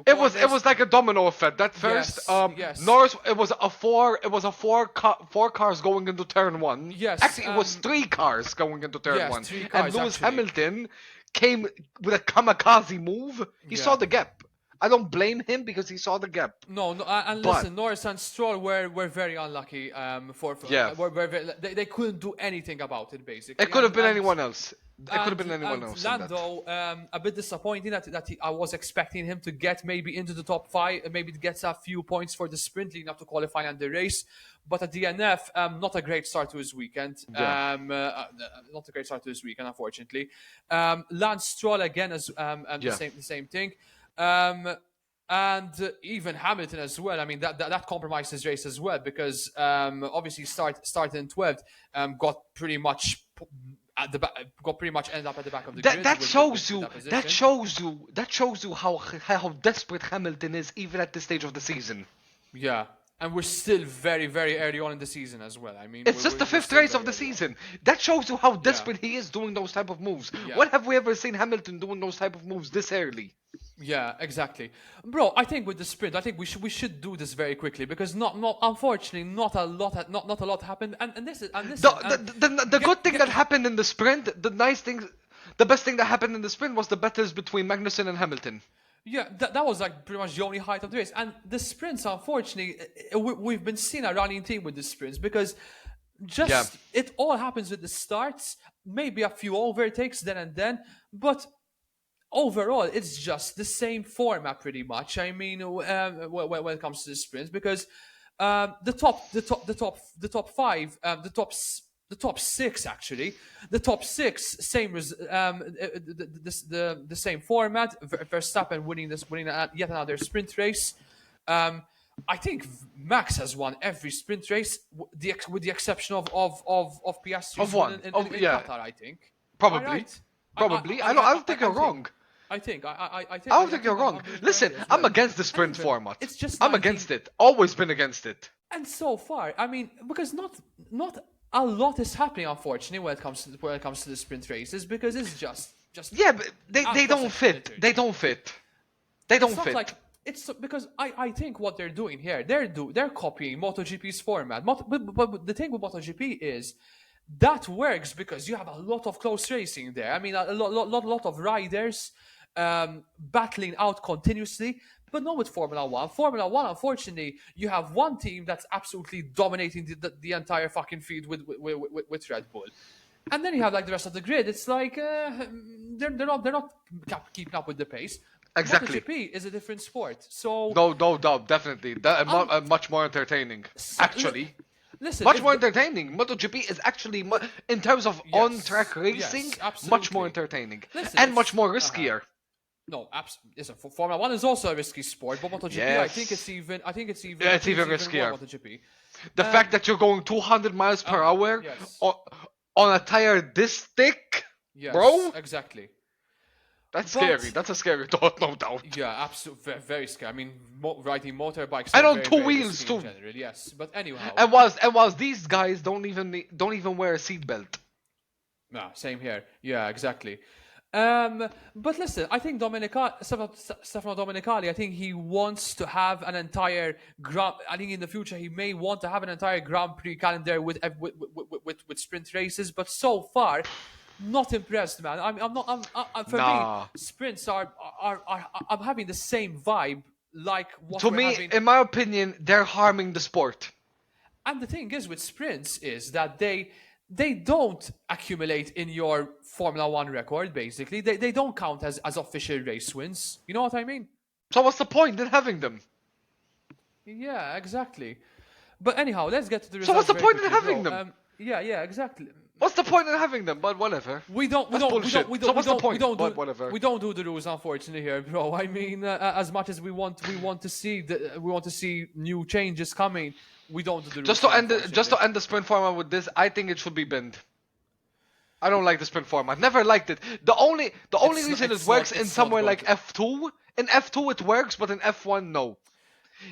It was like a domino effect. That first,
yes.
Norris. It was four cars going into turn 1.
Yes,
actually, it was 3 cars going into turn 1.
3
and
cars,
Lewis
actually.
Hamilton came with a kamikaze move. He saw the gap. I don't blame him because he saw the gap.
No, and listen, Norris and Stroll were very unlucky. They couldn't do anything about it. Basically,
It could have been anyone else. It could have been anyone else.
Lando, a bit disappointing I was expecting him to get maybe into the top 5, maybe to get a few points for the sprint leading up to qualifying and the race. But at DNF, not a great start to his weekend. Not a great start to his weekend, unfortunately. Lance Stroll again the same thing. And even Hamilton as well. I mean, that compromised his race as well, because obviously started in 12th, got pretty much at the back, ended up at the back of the grid.
That shows you how desperate Hamilton is even at this stage of the season.
Yeah. And we're still very, very early on in the season as well. I mean,
it's just the 5th race of the season. That shows you how desperate he is doing those type of moves.
Yeah.
When have we ever seen Hamilton doing those type of moves this early?
Yeah, exactly, bro. I think with the sprint, I think we should do this very quickly, because unfortunately not a lot happened. And
The good thing that happened in the sprint, the best thing that happened in the sprint was the battles between Magnussen and Hamilton.
Yeah, that was like pretty much the only height of the race. And the sprints, unfortunately, we've been seeing a running theme with the sprints, because it all happens with the starts, maybe a few overtakes then and then, but overall it's just the same format pretty much. I mean, when it comes to the sprints, because the top 6 actually. The top 6, same the same format. Verstappen winning yet another sprint race. I think Max has won every sprint race, with the exception of Piastri.
Of one,
in Qatar, I think.
Probably.
Right?
Probably. I don't think you're wrong.
I
don't think you're wrong. Listen, I'm against the sprint format.
It's just
I'm against it. Always been against it.
And so far, I mean, because not a lot is happening, unfortunately, when it comes to the sprint races, because it's just
yeah, but they don't fit. They don't fit. They don't
it's not
fit.
like it's because I think what they're doing here, they're copying MotoGP's format. But the thing with MotoGP is that works because you have a lot of close racing there. I mean, a lot of riders battling out continuously. But not with Formula One. Formula One, unfortunately, you have one team that's absolutely dominating the entire fucking field with Red Bull. And then you have like the rest of the grid. It's like they're not keeping up with the pace.
Exactly.
MotoGP is a different sport, so
No doubt, definitely. Much more entertaining. Actually,
listen.
much more entertaining. MotoGP is actually, in terms of on-track racing, much more entertaining.
Listen,
and much more riskier.
No, listen. Formula One is also a risky sport, but MotoGP,
Yes.
I think it's even
riskier.
more MotoGP.
The fact that you're going 200 miles per hour
yes.
on a tire this thick,
Yes,
bro,
exactly.
that's scary. That's a scary thought, no doubt.
Yeah, absolutely, very, very scary. I mean, riding motorbikes
And
are
on
very,
two
very
wheels
risky
too.
in general, yes, but anyhow.
And whilst these guys don't even wear a seatbelt.
No, same here. Yeah, exactly. But listen, I think Stefano Domenicali, I think he wants to have an entire I think in the future he may want to have an entire Grand Prix calendar with sprint races. But so far, not impressed, man. For me, sprints are I'm having the same vibe like what
To
we're
me,
having.
in my opinion, they're harming the sport.
And the thing is with sprints is that they don't accumulate in your Formula One record, basically. They don't count as official race wins. You know what I mean?
So what's the point in having them?
Yeah, exactly. But anyhow, let's get to the results.
So what's the
very
point in
quickly,
having
bro.
them?
Yeah, Exactly.
What's the point in having them? But whatever.
We don't do the rules, unfortunately, here, bro. I mean, as much as we want to see new changes coming, we don't do the rules.
Just to end the sprint format with this, I think it should be binned. I don't like the sprint format. Never liked it. The only reason it works in somewhere like F2. In F2 it works, but in F1 no.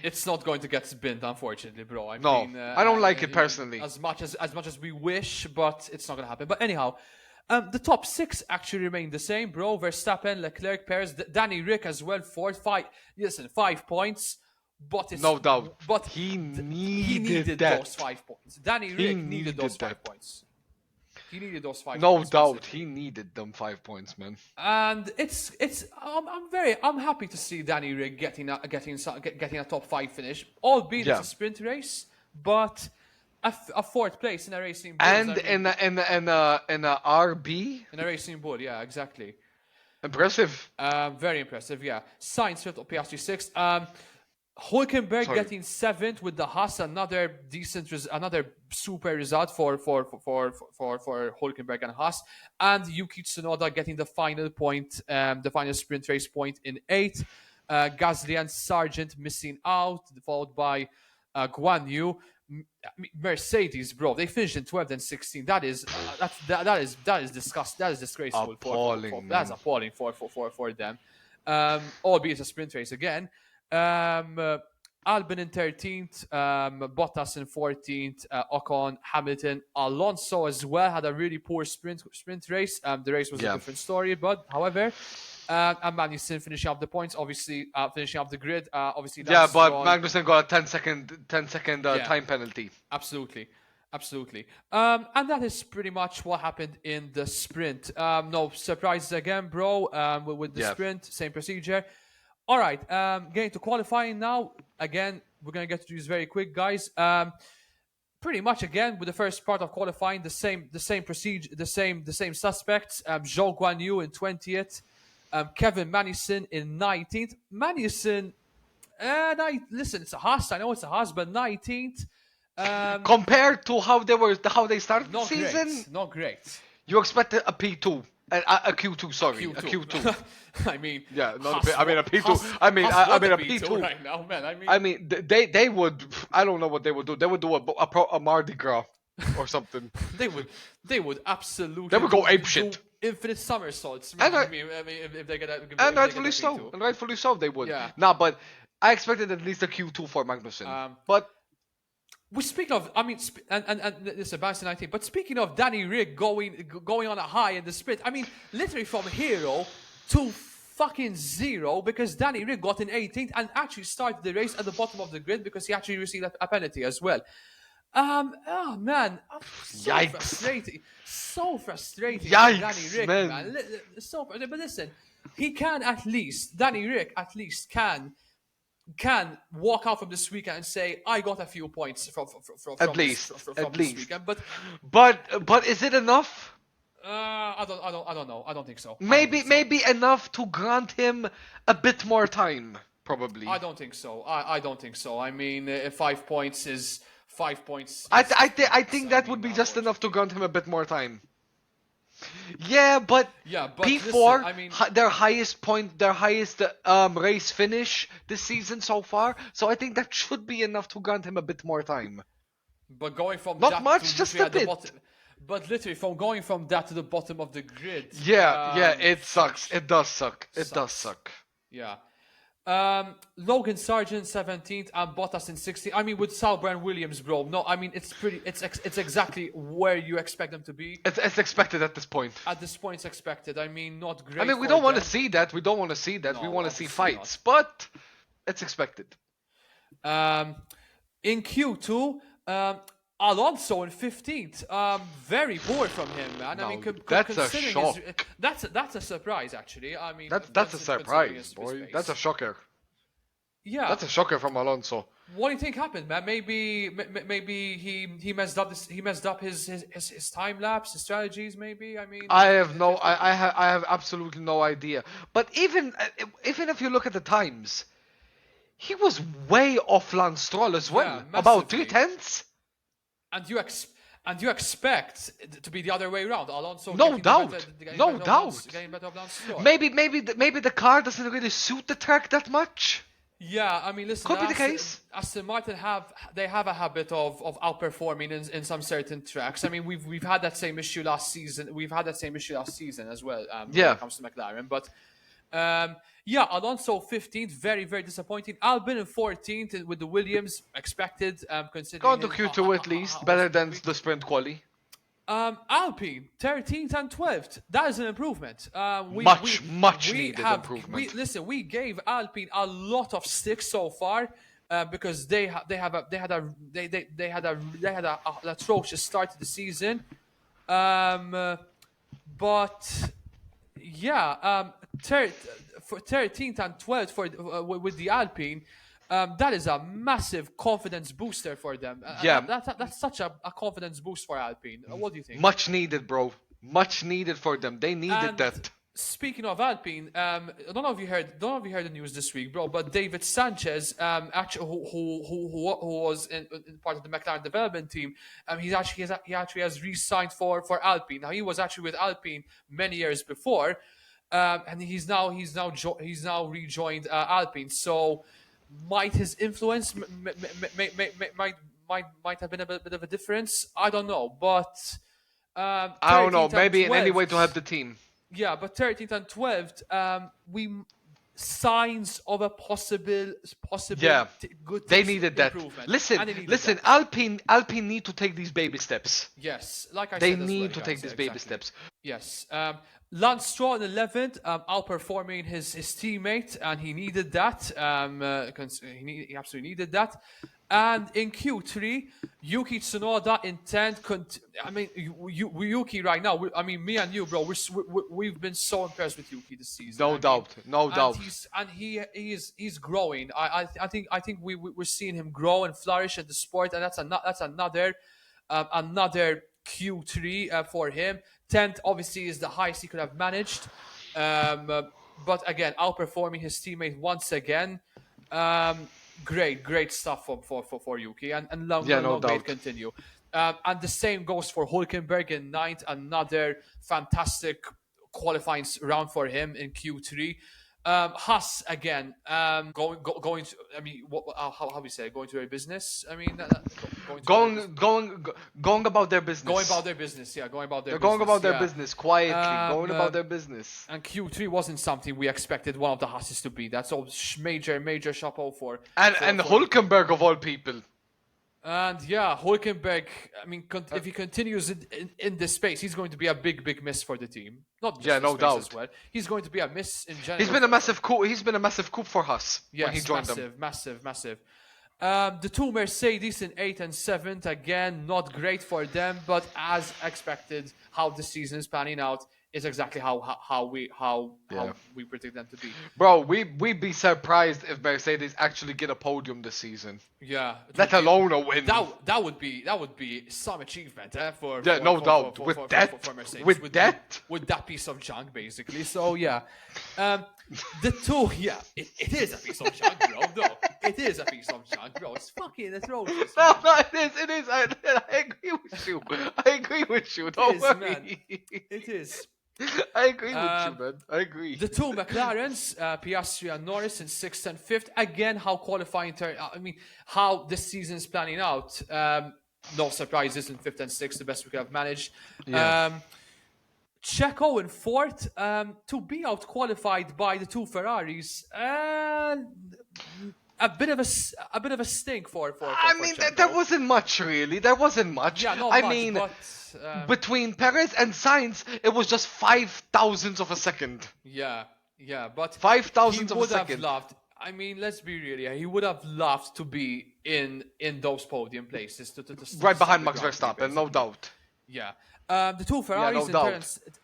It's not going to get binned, unfortunately, bro. I mean,
I don't like it personally.
As much as we wish, but it's not going to happen. But anyhow, the top 6 actually remain the same, bro. Verstappen, Leclerc, Perez, Danny Rick as well. 5 points. But it's
no doubt.
But
he
needed those 5 points. Danny Rick needed those 5 points. He needed those 5 points.
No doubt, he needed them 5 points, man.
And I'm happy to see Danny Rick getting a top 5 finish, albeit it's a sprint race, but a 4th place in a racing bull.
And in a RB.
In a racing bull, yeah, exactly.
Impressive.
Very impressive, yeah. Sainz 5th, Piastri 6th. Hulkenberg getting 7th with the Haas, another super result for Hulkenberg and Haas, and Yuki Tsunoda getting the final point, the final sprint race point in 8th. Gasly and Sargent missing out, followed by Guan Yu. Mercedes, bro, they finished in 12th and 16th. That is disgusting. That is disgraceful.
Appalling.
That's appalling for them. Albeit a sprint race again. Albon in 13th, Bottas in 14th, Ocon, Hamilton, Alonso as well had a really poor sprint race. The race was a different story, but however, and Magnussen finishing up the points, obviously finishing up the grid. Obviously,
but Magnussen got a 10 second time penalty.
Absolutely. And that is pretty much what happened in the sprint. No surprises again, bro. With the sprint, same procedure. All right, getting to qualifying now. Again, we're going to get to these very quick, guys. Pretty much again with the first part of qualifying, the same procedure, the same suspects. Zhou Guanyu in 20th, Kevin Magnussen in 19th. Magnussen, listen, it's a Haas. I know it's a Haas, but 19th.
Compared to how they started the season,
not great.
You expected a P2. A Q2, sorry. A Q2.
I mean,
yeah, not a P2. I mean a P2
right now, man.
I mean, they would. I don't know what they would do. They would do a Mardi Gras or something.
they would absolutely.
They would go ape shit.
Infinite somersaults.
And
if they get
and rightfully so, they would.
Yeah.
Nah, but I expected at least a Q2 for Magnussen. But.
We speak of, and this is Sebastian 19. But speaking of Danny Rick going on a high in the sprint, I mean, literally from hero to fucking zero because Danny Rick got in 18th and actually started the race at the bottom of the grid because he actually received a penalty as well. Oh man, so
Yikes.
frustrating. So frustrating for
Yikes,
Danny Rick,
man.
But listen, he can at least, Danny Rick at least can walk out from this weekend and say, I got a few points from this weekend.
But is it enough?
I don't know. I don't think so.
Maybe enough to grant him a bit more time, probably.
I don't think so. I don't think so. I mean, 5 points is 5 points.
I think that would be just enough to grant him a bit more time. Yeah, but P4,
listen, I mean,
their highest race finish this season so far. So I think that should be enough to grant him a bit more time.
But going from
not
that
much,
to
just a bit.
But literally, from going from that to the bottom of the grid.
Yeah, it sucks. It does suck. It does suck.
Yeah. Logan Sargent 17th and Bottas in 16th. I mean, with Sauber and Williams, bro. No, I mean it's exactly where you expect them to be.
It's expected at this point.
At this point, it's expected. I mean, not great.
I mean, we don't want to see that. We don't want to see that.
No,
we want to see fights,
not.
but it's expected.
In Q2, Alonso in 15th. Very poor from him, man.
No,
I mean,
that's a shock.
That's a surprise, actually. I mean,
that's a surprise, boy. That's a shocker.
Yeah,
that's a shocker from Alonso.
What do you think happened, man? Maybe he messed up his time lapse, his strategies. Maybe I mean,
I have absolutely no idea. But even if you look at the times, he was way off Lance Stroll as well, about 3/10.
And you expect it to be the other way around. Alonso,
no doubt.
Getting better of Lance Stroll.
Maybe the car doesn't really suit the track that much.
Yeah, I mean, listen.
Could be the case.
Aston Martin have a habit of outperforming in some certain tracks. I mean, we've had that same issue last season. We've had that same issue last season as well. When it comes to McLaren, but Alonso 15th, very very disappointing. Albon in 14th with the Williams, expected. Considering
gone to Q2 at least, better than the sprint quali.
Alpine 13th and 12th. That is an improvement.
Much needed improvement.
We gave Alpine a lot of sticks so far because they had an atrocious start to the season. But yeah, for 13th and 12th with the Alpine. That is a massive confidence booster for them. That's such a confidence boost for Alpine. What do you think?
Much needed, bro. Much needed for them. They needed that.
Speaking of Alpine, I don't know if you heard the news this week, bro. But David Sanchez, actually, who was in part of the McLaren development team, he actually has re-signed for Alpine. Now he was actually with Alpine many years before, and he's now rejoined Alpine. So. Might his influence might have been a bit of a difference? I don't know, but
I don't know. Maybe in any way to help the team.
Yeah, but 13th and 12th, signs of a possible good.
They needed that. Listen. Alpine need to take these baby steps.
Yes, like I
they
said,
they need to take these baby steps.
Yes. Lance Stroll in 11th, outperforming his teammate, and he needed that. He absolutely needed that. And in Q3, Yuki Tsunoda in 10th. I mean, Yuki right now. Me and you, bro. We've been so impressed with Yuki this season.
No doubt.
He's growing. I think we're seeing him grow and flourish in the sport, and that's another Q3 for him. 10th obviously is the highest he could have managed, but again outperforming his teammate once again. Great stuff for Yuki, and long may it continue. And the same goes for Hulkenberg in 9th, another fantastic qualifying round for him in Q3. Haas again, going to. I mean, how we say, going to their business. I mean,
going about their business.
Going about their business, yeah. Going about their.
They're
business,
going about their
yeah.
business quietly. Going about their business.
And Q3 wasn't something we expected one of the Haases to be. That's all major chapeau for.
And Hulkenberg of all people.
And yeah, Hulkenberg, I mean, if he continues in this space, he's going to be a big miss for the team. Not just
Yeah,
the
no
space as
doubt.
well. He's going to be a miss in general.
He's been a massive coup. He's been a massive coup for us when he
Yes,
joined them.
massive. The two Mercedes in 8th and 7th, again, not great for them, but as expected, how the season is panning out is exactly how we predict them to be.
Bro, we'd be surprised if Mercedes actually get a podium this season.
Yeah,
Let alone a win.
That would be some achievement for
no doubt.
for Mercedes
with
that piece of junk basically. So yeah, the two it is a piece of junk, bro. No, it is a piece of junk, bro. It's fucking atrocious.
No, it is. I agree with you. Don't worry.
Man. It is.
I agree with you, man. I agree.
The two McLarens, Piastri and Norris in 6th and 5th. Again, how qualifying how this season's planning out. No surprises in 5th and 6th, the best we could have managed.
Yeah.
Checo in 4th, to be out qualified by the two Ferraris. A bit of a stink for Checo.
There wasn't much really. There wasn't much.
Yeah,
between Perez and Sainz, it was just 5,000ths of a second.
Yeah, but
5,000ths of a
would have
second.
loved. I mean, let's be real here. He would have loved to be in those podium places to
Right behind
the
Max
Grand Prix,
Verstappen, no doubt.
Yeah. The two Ferraris,
no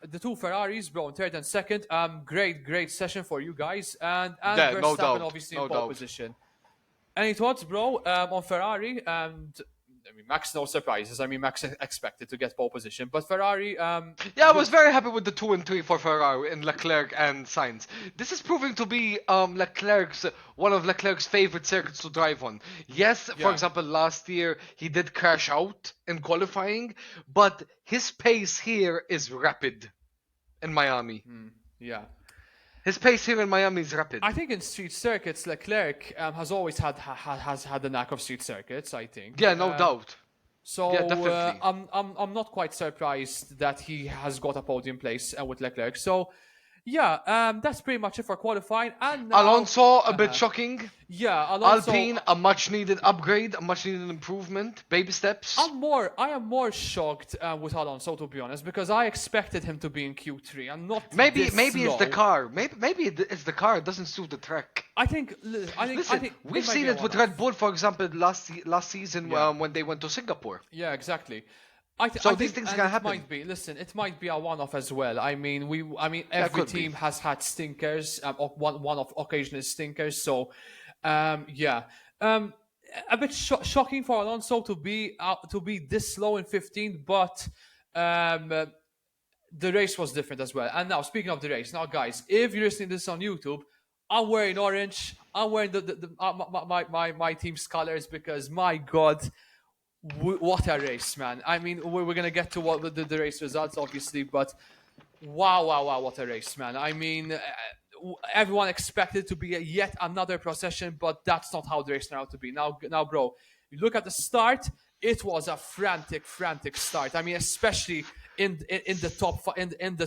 the two Ferraris, bro, in 3rd and 2nd. Great session for you guys, and
Yeah,
Verstappen
no doubt,
obviously
no
in pole
doubt.
position. Any thoughts, bro, on Ferrari? And I mean, Max, no surprises. I mean, Max expected to get pole position, but Ferrari.
Yeah, I was very happy with the 2 and 3 for Ferrari in Leclerc and Sainz. This is proving to be one of Leclerc's favorite circuits to drive on. Yes, for example, last year he did crash out in qualifying, but his pace here is rapid in Miami.
Yeah.
His pace here in Miami is rapid.
I think in street circuits, Leclerc has always had the knack of street circuits. I think.
Yeah, no doubt.
So
Yeah, definitely.
I'm not quite surprised that he has got a podium place with Leclerc. So yeah, that's pretty much it for qualifying. And now,
Alonso a bit shocking.
Yeah, Alonso.
Alpine a much needed upgrade, a much needed improvement, baby steps.
I am more shocked with Alonso, to be honest, because I expected him to be in Q3. I'm not.
Maybe
this
it's
slow.
the car. Maybe it's the car. It doesn't suit the track.
I think
We've seen it with Red Bull, for example, last season when they went to Singapore.
Yeah, exactly.
These things can happen.
It might be a one-off as well. I mean, every team has had stinkers. One-off occasional stinkers. So, a bit shocking for Alonso to be this slow in 15, but the race was different as well. And now, speaking of the race, now guys, if you're listening to this on YouTube, I'm wearing orange. I'm wearing my team's colors because my God. What a race, man. I mean, we're going to get to what the race results, obviously, but wow, what a race, man. I mean, everyone expected to be yet another procession, but that's not how the race turned out to be. Now, bro, you look at the start, it was a frantic start. I mean, especially in the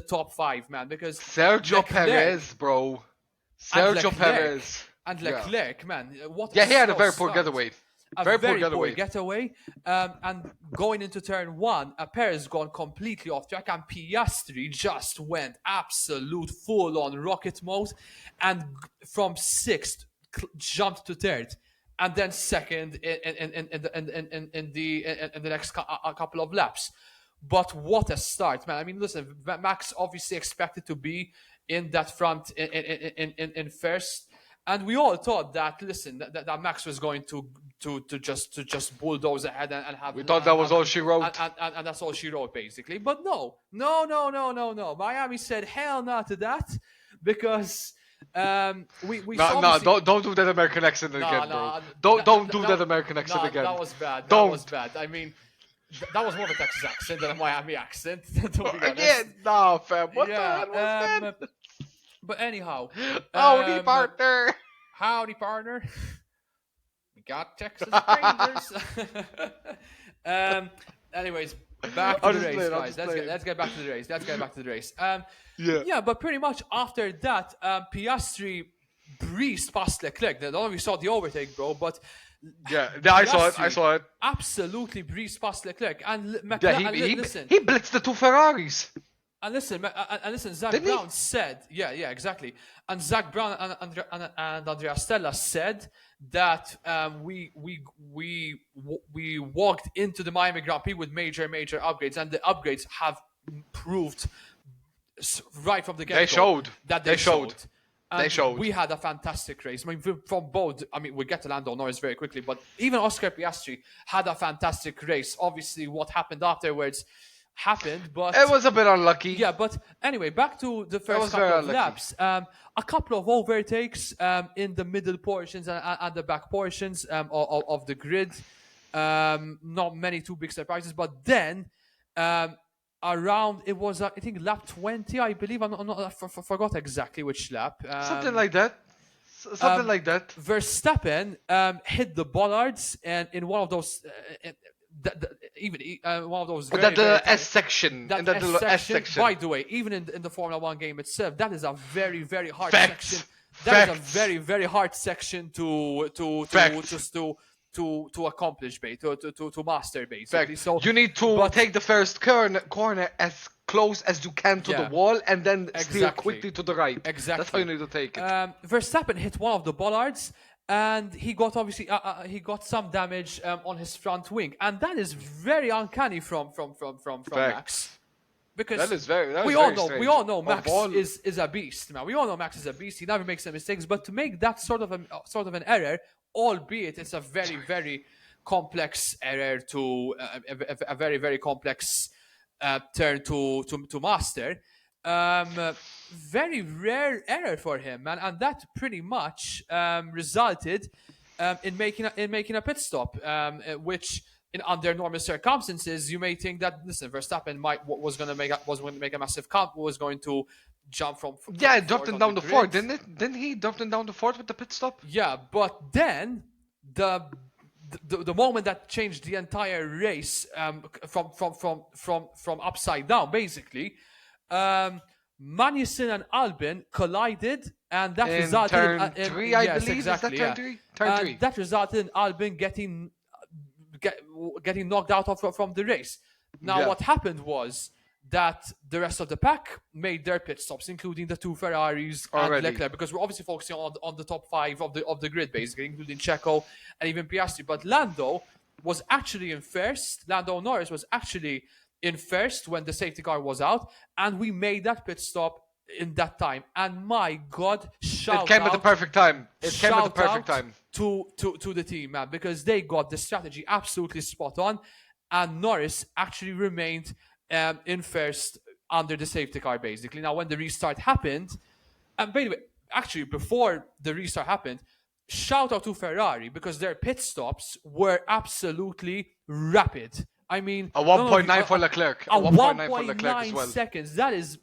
top 5, man, because
Sergio Perez, bro. Sergio Perez.
And Leclerc, man,
he had a very poor getaway.
Very poor getaway. And going into turn 1, Perez gone completely off track, and Piastri just went absolute full-on rocket mode, and from 6th jumped to 3rd, and then 2nd in the next couple of laps. But what a start, man! I mean, listen, Max obviously expected to be in that front in first. And we all thought that, listen, that Max was going to just bulldoze ahead and have.
We thought that was all she wrote,
and that's all she wrote basically. But no. Miami said hell no to that, because we
don't do that American accent again, bro. Don't do that American accent again.
That was bad. That was bad. I mean, that was more of a Texas accent than a Miami accent. To be honest.
Yeah, nah, fam. What the hell was that?
But anyhow,
howdy partner.
Howdy partner. We got Texas Rangers. Anyways, back to the race, guys. Let's get back to the race. Yeah, but pretty much after that, Piastri breezed past Leclerc. Not only we saw the overtake, bro, but
Yeah, I saw it. I
Piastri
saw it.
absolutely breezed past Leclerc. And
Yeah,
listen,
he blitzed the two Ferraris.
and listen, Zach
Didn't he?
Brown said, yeah, exactly. And Zach Brown and Andrea Stella said that we walked into the Miami Grand Prix with major upgrades, and the upgrades have proved right from the get-go
They showed.
that
They showed.
And
They showed.
we had a fantastic race. I mean, from both. I mean, we'll get to Lando Norris very quickly, but even Oscar Piastri had a fantastic race. Obviously, what happened afterwards happened, but
It was a bit unlucky.
yeah. But anyway, back to the first
was
couple
very
of
unlucky.
laps. A couple of overtakes in the middle portions and the back portions of the grid. Not many too big surprises, but then around it was I think lap 20, I believe. I'm not I forgot exactly which lap.
Something like that. Something like that.
Verstappen very
That
very
S section.
that
In that little S section.
By the way, even in the Formula One game itself, that is a very hard
Facts.
section. That is a
Facts.
very hard section to
Facts.
just to accomplish, to master, basically.
Fact.
So
You need to take the first corner as close as you can to the wall and then steer
Exactly.
quickly to the right.
Exactly.
That's how you need to take it.
Verstappen hit one of the bollards, and he got he got some damage on his front wing, and that is very uncanny from Max. Because
That is very
we
strange.
all know
Of
Max
all-
is a beast, man. We all know Max is a beast. He never makes any mistakes, but to make that sort of an error, albeit it's a very complex error to a very complex turn to master. Very rare error for him, man, and that pretty much resulted in making a pit stop, which in under normal circumstances you may think that listen, Verstappen was going to make a massive cut, was going to jump from
Yeah, it dropped
fourth
him
on
down
the
to fourth,
grid.
didn't it? Didn't he drop him down to fourth with the pit stop?
Yeah, but then the moment that changed the entire race from upside down, basically, Magnussen and Albon collided, and that
In
resulted
turn
in
three, I
yes,
believe.
exactly,
Is that
yeah.
turn three? Turn
And
three.
that resulted in Albon getting knocked out from the race. Now,
Yeah.
what happened was that the rest of the pack made their pit stops, including the two Ferraris
Already.
and Leclerc, because we're obviously focusing on the top five of the grid, basically, including Checo and even Piastri. But Lando was actually in first. Lando Norris was actually in first when the safety car was out, and we made that pit stop in that time. And my God,
It came at the perfect time. It came at the perfect time.
to the team, man, because they got the strategy absolutely spot on, and Norris actually remained in first under the safety car, basically. Now, when the restart happened, and by the way, actually before the restart happened, shout out to Ferrari because their pit stops were absolutely rapid. I mean,
A 1.9 for Leclerc.
A
1.9 for Leclerc as
1.9
well.
seconds. That is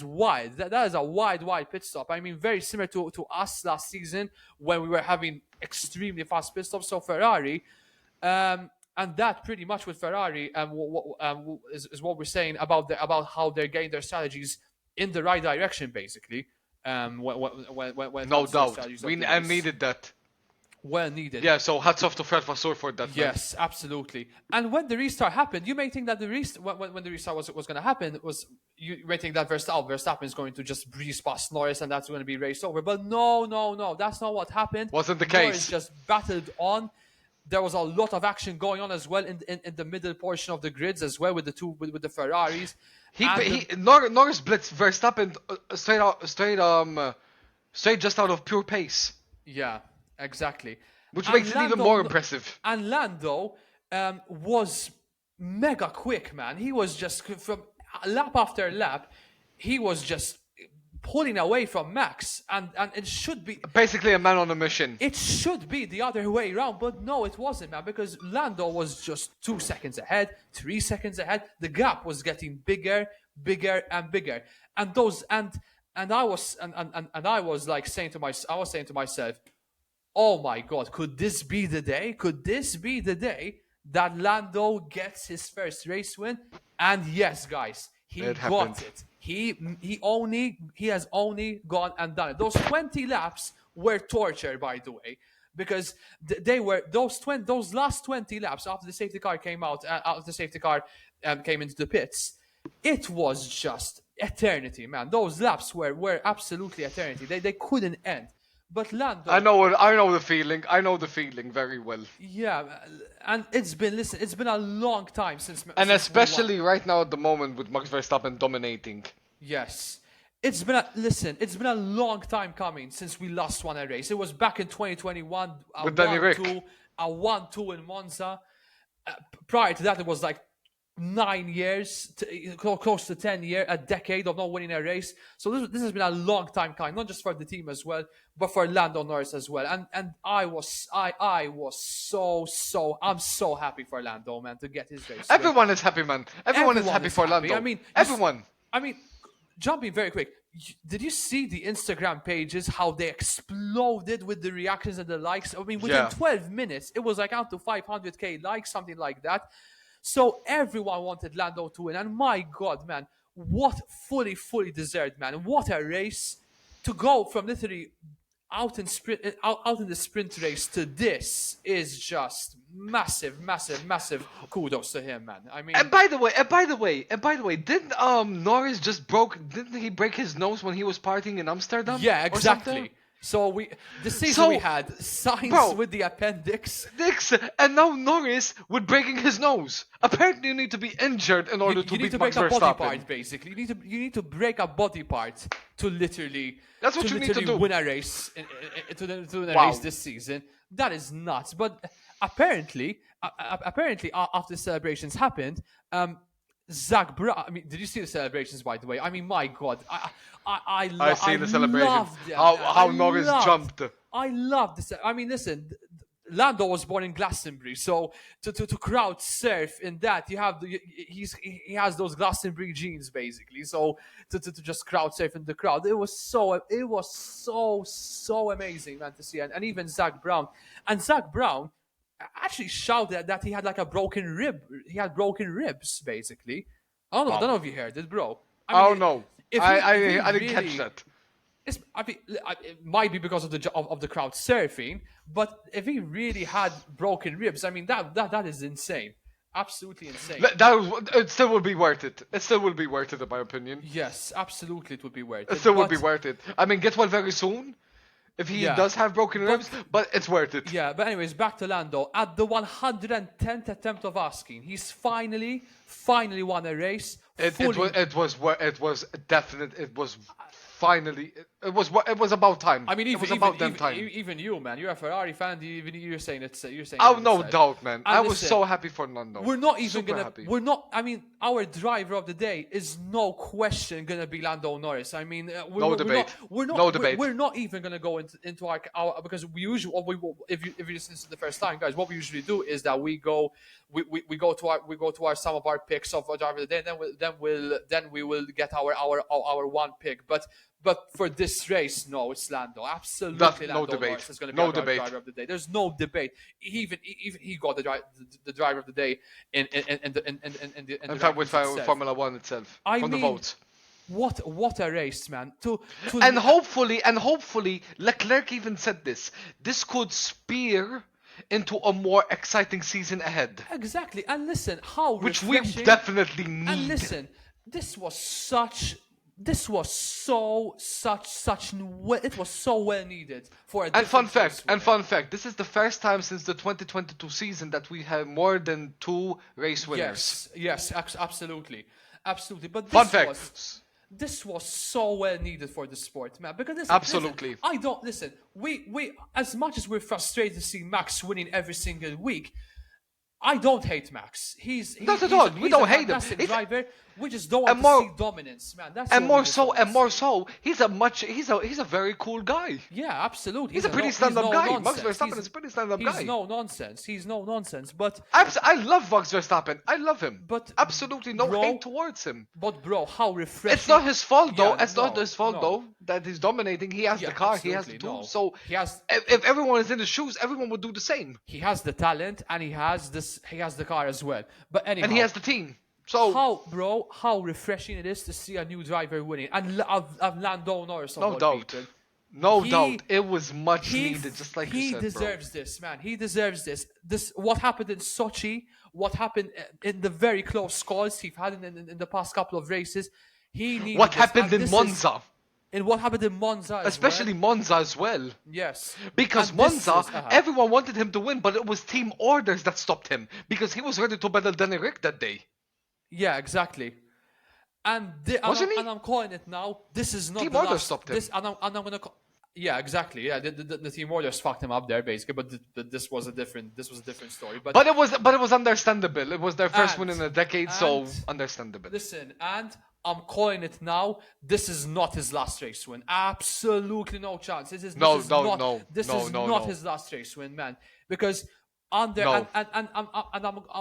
wild. That is a wide pit stop. I mean, very similar to us last season when we were having extremely fast pit stops. So Ferrari, and that pretty much with Ferrari is what we're saying about how they're getting their strategies in the right direction, basically. When
No
it comes to the
doubt.
strategies of
We
the race.
needed that.
Well needed.
Yeah, so hats off to Fred Vasseur for that.
Yes, absolutely. And when the restart happened, you may think that when the restart was going to happen, you may think that Verstappen is going to just breeze past Norris and that's going to be race over. But no, that's not what happened.
Wasn't the
Norris
case.
just battled on. There was a lot of action going on as well in the middle portion of the grids as well with the Ferraris.
Norris blitzed Verstappen straight just out of pure pace.
Yeah, exactly.
Which makes it even more impressive.
And Lando was mega quick, man. He was just from lap after lap, he was just pulling away from Max, and it should be
Basically a man on a mission.
It should be the other way around, but no, it wasn't, man, because Lando was just 2 seconds ahead, 3 seconds ahead. The gap was getting bigger and bigger. And I was like saying to myself, oh my God, could this be the day? Could this be the day that Lando gets his first race win? And yes, guys, he got it. He has only gone and done it. Those 20 laps were torture, by the way. because they were those last 20 laps after the safety car came out, after the safety car came into the pits. It was just eternity, man. Those laps were absolutely eternity. They couldn't end. But Lando,
I know the feeling. I know the feeling very well.
yeah, and it's been a long time since.
And
since we won.
especially right now at the moment with Max Verstappen dominating.
Yes. It's been a long time coming since we last won a race. It was back in 2021,
With Danny Rick.
a 1-2 in Monza. Prior to that, it was like 9 years, close to 10 years, a decade of not winning a race. So this has been a long time coming, not just for the team as well, but for Lando Norris as well. And I'm so happy for Lando, man, to get his race.
Everyone is happy, man. Everyone is happy for Lando.
I mean,
everyone.
Jumping very quick, did you see the Instagram pages, how they exploded with the reactions and the likes? I mean, within 12 minutes, it was like out to 500k likes, something like that. So everyone wanted Lando to win. And my God, man, what fully deserved, man. What a race. To go from literally out in the sprint race to this is just massive kudos to him, man. I mean,
And by the way, didn't Norris didn't he break his nose when he was partying in Amsterdam?
yeah,
or something?
exactly. So the season we had Sainz with the appendix.
And now Norris with breaking his nose. Apparently, you need to be injured in order to
You need
beat
to break
Max
a body
Verstappen.
part, basically. You need to break a body part to literally.
That's what you need to do.
Win a race to win a
Wow.
race this season. That is nuts. But apparently, after the celebrations happened, Zach Brown. I mean, did you see the celebrations? By the way, I mean, my God,
I see the celebration.
loved it,
How
man.
Norris jumped.
I love this. I mean, listen, Lando was born in Glastonbury, so to crowd surf in that, you have he has those Glastonbury genes basically. So to just crowd surf in the crowd, it was so amazing, man, to see. And even Zach Brown actually shouted that he had like a broken rib. He had broken ribs basically. I don't know if you heard it, bro.
Oh no,
if
I
he
didn't
really-
catch that.
it might be because of the crowd surfing, but if he really had broken ribs, I mean that is insane, absolutely insane.
It still will be worth it. It still will be worth it, in my opinion.
Yes, absolutely, it would be worth it.
It still will
But-
be worth it. I mean, get well very soon. If he does have broken ribs, but it's worth it.
Yeah, but anyways, back to Lando. At the 110th attempt of asking, he's finally won a race.
It was definite. It was finally. It was about time.
I mean,
it was about damn time.
Even you, man, you're a Ferrari fan. Even you're saying it's. You're saying.
Oh,
it's
no
sad.
doubt, man.
And
I was
listen,
so happy for Lando.
We're not even
Super
gonna.
happy.
We're not. I mean, our driver of the day is no question gonna be Lando Norris. I mean,
No debate. No debate.
We're not even gonna go into our because we usually if you listen to the first time, guys, what we usually do is that we go to our some of our picks of our driver of the day, and then we will get our one pick, But for this race, no, it's Lando. Absolutely,
No
Lando
debate.
Norris is going to be
No
our
debate.
driver of the day. There's no debate. Even he got the driver of the day in
fact, with Formula One itself,
I
from
mean,
the votes.
What a race, man!
And hopefully, Leclerc even said this. This could spear into a more exciting season ahead,
exactly. And listen, how
which we
refreshing.
definitely need.
And listen, this was so well needed for a
And fun
different race
fact,
winner.
this is the first time since the 2022 season that we have more than 2 race winners.
Yes, absolutely. But
Fun fact.
This was so well needed for the sport, man. Because
Absolutely.
I don't listen. We as much as we're frustrated to see Max winning every single week, I don't hate Max.
Not at all. We don't hate him.
Fantastic
He's-
driver. We just don't want
and more-
to see dominance, man. That's
And
the
more
only
so,
difference.
he's a very cool guy.
Yeah, absolutely.
He's a pretty stand-up guy. Max Verstappen is a pretty stand-up guy.
He's no nonsense. But
I love Max Verstappen. I love him.
But,
absolutely no
bro-
hate towards him.
bro, how refreshing!
It's not his fault though.
Yeah,
It's not
no,
his fault
no.
though that he's dominating. He has
Yeah,
the car. He has the
absolutely,
tools.
no.
So
He has-
if everyone is in his shoes, everyone would do the same.
He has the talent and he has the car as well. But anyhow,
And he has the team. So
how refreshing it is to see a new driver winning and of Lando Norris. Of
No
all
doubt.
people.
No
He
doubt, it was much
he
needed, just like you
he
said, bro.
deserves this, man. He deserves this. This what happened in Sochi, what happened in the very close calls he've had in the past couple of races. He
What
needed this,
happened
and
in
this is
Monza,
in what happened in Monza as well.
especially Monza as well.
Yes,
Because
and this
Monza,
is
everyone wanted him to win, but it was team orders that stopped him because he was ready to battle Danny Rick that day,
yeah, exactly. And
wasn't he?
I'm calling it now. This is not
Team
the
orders
last.
stopped him.
This and I'm gonna. Yeah, exactly. Yeah, the team orders fucked him up there basically, but this was a different story. But
But it was understandable. It was their first win in
and
a decade,
and
so understandable.
listen, and I'm calling it now. This is not his last race win. Absolutely no chance. This is
No,
this is
no,
not
no,
this
no,
is
no,
not
no.
his last race win, man. Because under
No.
I'm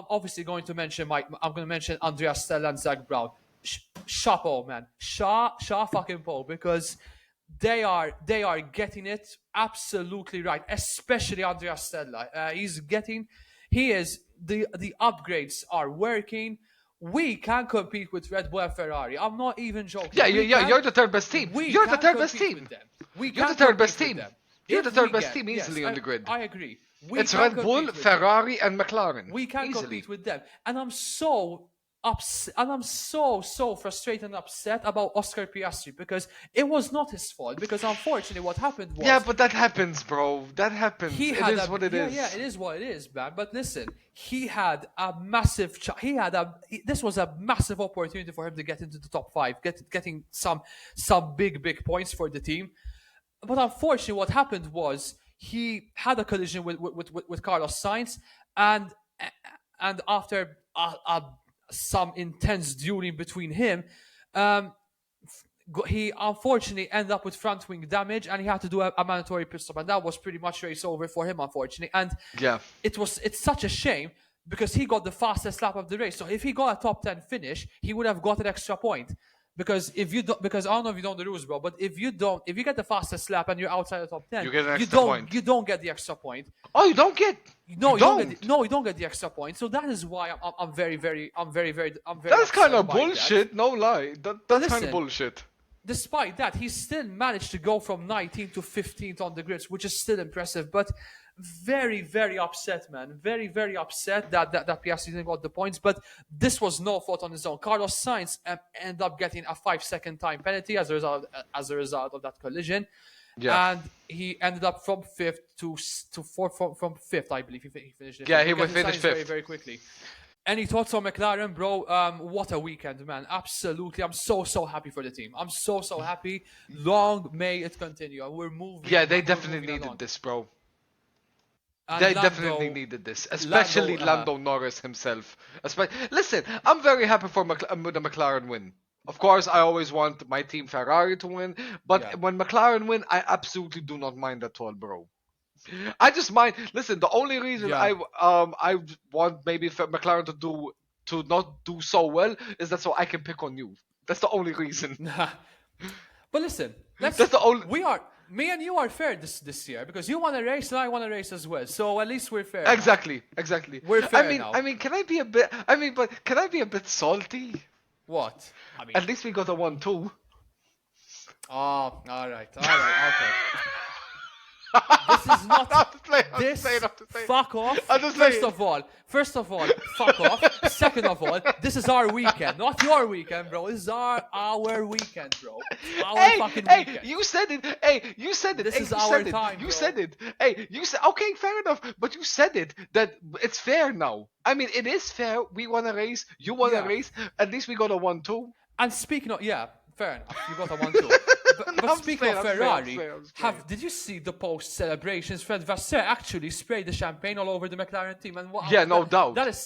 obviously going to mention I'm going to mention Andrea Stella and Zach Brown. Chapeau, man. Fucking Paul, because they are getting it absolutely right, especially Andrea Stella. He is the upgrades are working. We can compete with Red Bull and Ferrari. I'm not even joking.
Yeah,
We
yeah,
can-
you're the third best team.
we
You're the
can
third best
compete
team.
with them. We
You're
can
the third best
compete with
team.
them.
You're
If
the third
we
best
get-
team easily
yes,
on the grid.
I agree. We
It's
can
Red Bull,
compete with them.
Ferrari, and McLaren.
We can
easily.
compete with them. And I'm so upset, and I'm so frustrated and upset about Oscar Piastri because it was not his fault. Because unfortunately, what happened was
Yeah, but that happens, bro. That happens. It is what it is.
Yeah, it is what it is, man. But listen, he had a massive. This was a massive opportunity for him to get into the top five, getting some big points for the team. But unfortunately, what happened was he had a collision with Carlos Sainz, and after some intense dueling between him, he unfortunately ended up with front wing damage, and he had to do a mandatory pit stop, and that was pretty much race over for him, unfortunately. And
Yeah.
it's such a shame because he got the fastest lap of the race. So if he got a top 10 finish, he would have got an extra point. Because because I don't know if you know the rules, bro, but if you get the fastest lap and you're outside the top 10,
You get an extra point.
You don't get the extra point.
Oh, you don't get.
No,
you don't.
you don't get the extra point. So that is why I'm very
That's
upset
kind of
by that.
bullshit. No lie. That's kind
listen,
of bullshit.
Despite that, he still managed to go from 19th to 15th on the grids, which is still impressive. But very upset, man. Very upset that Piastri didn't got the points. But this was no fault on his own. Carlos Sainz ended up getting a 5-second time penalty as a result of that collision.
Yeah.
And he ended up from fifth to fourth, from fifth, I believe. He finished.
Yeah, he
Because
finished
very,
fifth.
very quickly. Any thoughts on McLaren, bro? What a weekend, man. Absolutely. I'm so happy for the team. I'm so happy. Long may it continue. And we're moving.
Yeah, they
we're
definitely
moving
needed
along.
this, bro.
And
They
Lando-
definitely needed this, especially
Lando,
Lando Norris himself. Listen, I'm very happy for the McLaren win. Of course, I always want my team Ferrari to win, but
Yeah.
when McLaren win, I absolutely do not mind at all, bro. I just mind. Listen, the only reason
Yeah.
I want maybe McLaren to not do so well is that so I can pick on you. That's the only reason.
But listen,
That's the only.
Me and you are fair this year because you want to race and I want to race as well. So at least we're fair. now.
Exactly.
We're fair
I mean,
now.
I mean, can I be a bit? I mean, but can I be a bit salty?
What? I mean,
At least we got a 1-2.
oh, all right, okay. This is not.
I'm just playing, I'm
This
just saying, I'm just saying.
fuck off.
I'm just
First
saying.
of all, fuck off. Second of all, this is our weekend, not your weekend, bro. This is our weekend, bro. It's our fucking weekend.
You said it. Hey, you said it.
This
hey,
is
you
our
said it.
time,
You
bro.
said it. Hey, you said okay, fair enough. But you said it that it's fair now. I mean, it is fair. We want to race. You want to
Yeah.
race. At least we got a 1-2.
And speaking of, yeah, fair enough. You got a 1-2. But
I'm
speaking
playing,
of
I'm
Ferrari,
playing, I'm playing.
did you see the post celebrations? Fred Vasseur actually sprayed the champagne all over the McLaren team, and
Yeah, no doubt.
That is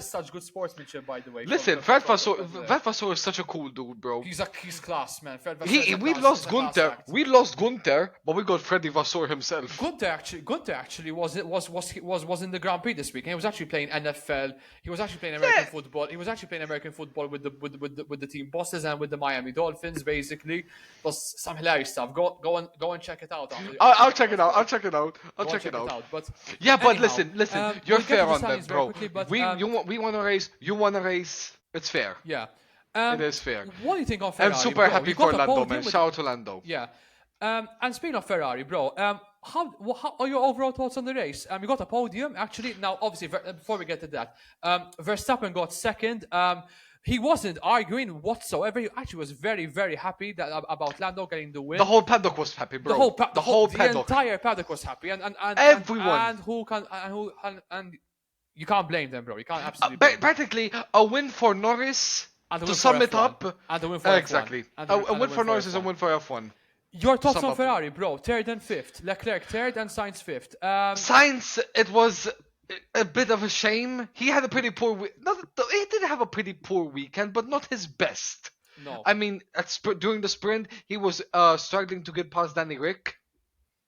such good sportsmanship, by the way.
Listen, Fred Vasseur is such a cool dude, bro.
He's class, man. Fred Vasseur.
We lost Gunther. We lost Gunther, but we got Freddy Vasseur himself.
Gunther actually was in the Grand Prix this week, and he was actually playing NFL. He was actually playing American football. He was actually playing American football with the team bosses and with the Miami Dolphins. Basically, it was some hilarious stuff. Go and check it out.
I'll check it out. I'll check it out. I'll
Go and
check it out.
But
Yeah, but
anyhow,
listen. You're
we'll get
fair
to the
on that,
signs very
bro.
quickly, but,
we want to race. You want to race. It's fair.
Yeah.
It is fair.
What do you think of Ferrari?
I'm super
bro?
happy
You got
for
a
Lando,
podium
man.
with-
Shout out to Lando.
Yeah. And speaking of Ferrari, bro, how are your overall thoughts on the race? You got a podium, actually. Now, obviously, before we get to that, Verstappen got second. He wasn't arguing whatsoever. He actually was very, very happy about Lando getting the win.
The whole paddock was happy, bro.
The entire paddock was happy, and
everyone.
And you can't blame them, bro. You can't absolutely blame them.
Practically a win for Norris. To sum it up,
and a win for
exactly. A win for Norris is a win for F1.
Your thoughts on Ferrari, bro? Third and fifth. Leclerc third and Sainz fifth.
Sainz, it was a bit of a shame. He had a pretty poor he did have a pretty poor weekend, but not his best.
No.
I mean, during the sprint, he was struggling to get past Danny Rick.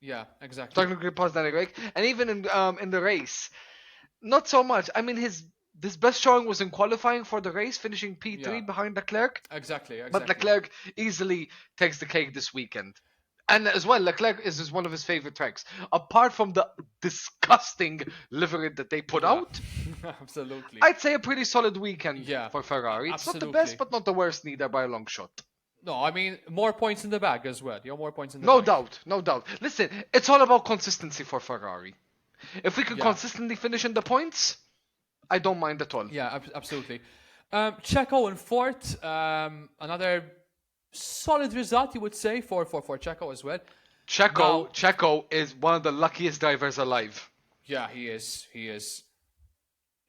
Yeah, exactly.
Struggling to get past Danny Rick. And even in the race, not so much. I mean, his best showing was in qualifying for the race, finishing P3 behind Leclerc.
Exactly.
But Leclerc easily takes the cake this weekend. And as well, Leclerc is one of his favorite tracks. Apart from the disgusting livery that they put out,
absolutely,
I'd say a pretty solid weekend for Ferrari. It's
absolutely.
not the best, but not the worst neither by a long shot.
No, I mean, more points in the bag as well. You have more points in the
bag. No doubt. Listen, it's all about consistency for Ferrari. If we can consistently finish in the points, I don't mind at all.
Yeah, absolutely. Checo in fourth. Another solid result, you would say, for Checo as well.
Checo is one of the luckiest drivers alive.
Yeah, he is. He's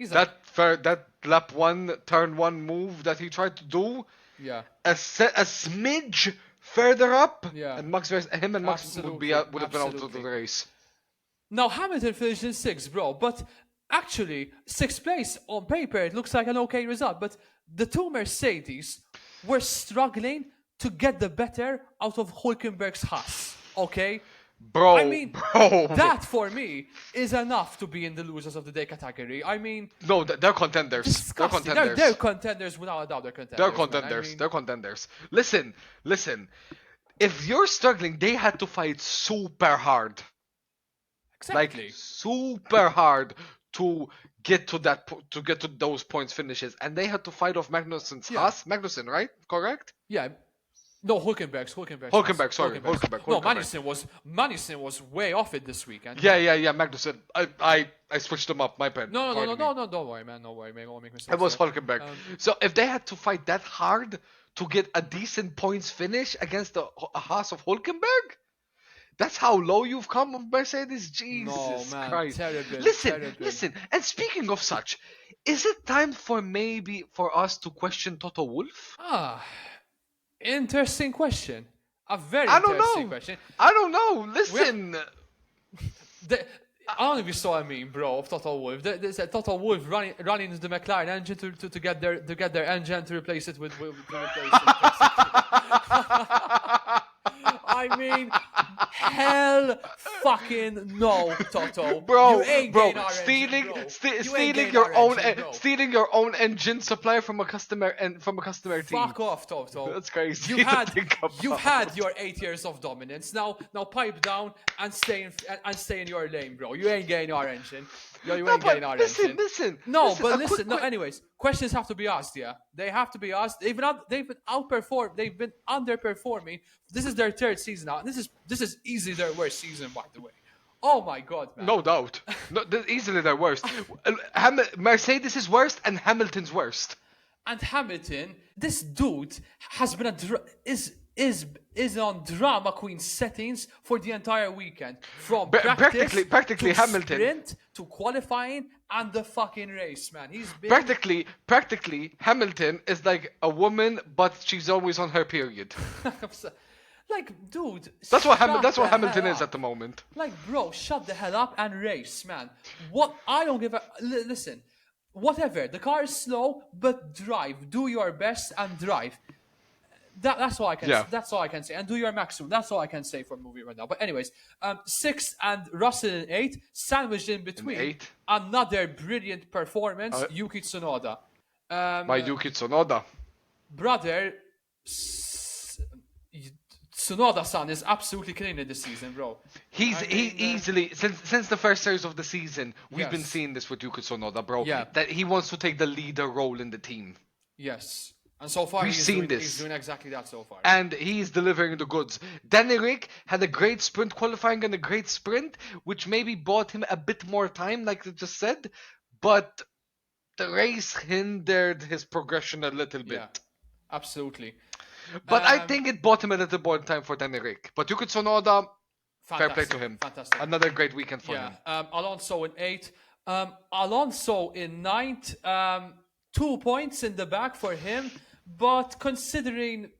that lap one, turn one move that he tried to do.
Yeah.
A smidge further up.
Yeah.
And Max would have been out of the race.
Now Hamilton finished in sixth, bro. But actually, sixth place on paper, it looks like an okay result. But the two Mercedes were struggling to get the better out of Hulkenberg's Haas. Okay?
Bro,
I mean, that for me is enough to be in the losers of the day category. I mean,
no, they're contenders.
Disgusting. They're contenders without a doubt.
They're contenders. They're contenders. Listen. If you're struggling, they had to fight super hard.
Exactly.
Like super hard to get to those points finishes, and they had to fight off Magnussen's Haas. Magnussen, right? Correct?
Yeah. No, Hulkenberg. No, Magnussen was way off it this weekend.
Yeah. Magnussen. I switched them up. My bad.
No. Don't worry, man. Don't worry. I won't make mistakes.
It was Hulkenberg. So if they had to fight that hard to get a decent points finish against a Haas of Hulkenberg, that's how low you've come of Mercedes. Jesus Christ.
Terrible.
Listen. And speaking of such, is it time for us to question Toto Wolff?
Interesting question. A very interesting question.
I don't know. Listen.
I don't know if you saw a meme, bro, of Toto Wolff. There's a Toto Wolff running into the McLaren engine to get their engine to replace it with I mean, hell fucking no, Toto.
Bro,
you ain't
stealing your own engine supply from a customer team.
Fuck off, Toto.
That's crazy.
You've had your 8 years of dominance. Now pipe down and stay in your lane, bro. You ain't getting our engine. You ain't getting our engine.
Listen.
No, anyways, questions have to be asked, yeah. They have to be asked. They've been underperforming. This is their third season now. This is easily their worst season, by the way. Oh my god, man.
No doubt. Easily their worst. Mercedes is worst and Hamilton's worst.
And Hamilton, this dude has been is on drama queen settings for the entire weekend. From
practically
to
Hamilton
sprint to qualifying and the fucking race, man. He's been
practically Hamilton is like a woman, but she's always on her period.
Like, dude,
that's what Hamilton is at the moment.
Like, bro, shut the hell up and race, man. What I don't give a listen. Whatever, the car is slow, but drive. Do your best and drive. That's all I can.
Yeah.
That's all I can say. And do your maximum. That's all I can say for movie right now. But anyways, 6th and Russell in 8th, sandwiched in between. Another brilliant performance, Yuki Tsunoda.
Yuki Tsunoda.
Brother, Tsunoda-san is absolutely killing it this season, bro.
He easily since the first series of the season, we've been seeing this with Yuki Tsunoda, bro.
Yeah.
That he wants to take the leader role in the team.
Yes. And so far,
We've seen this.
He's doing exactly that so far.
And he's delivering the goods. Danny Rick had a great sprint qualifying and a great sprint, which maybe bought him a bit more time, like I just said, but the race hindered his progression a little bit.
Yeah, absolutely.
But I think it bought him a little more time for Danny Rick. But Yuki Tsunoda, fair play to him.
Fantastic.
Another great weekend for him.
Alonso in 8th. Alonso in 9th. 2 points in the back for him. But considering...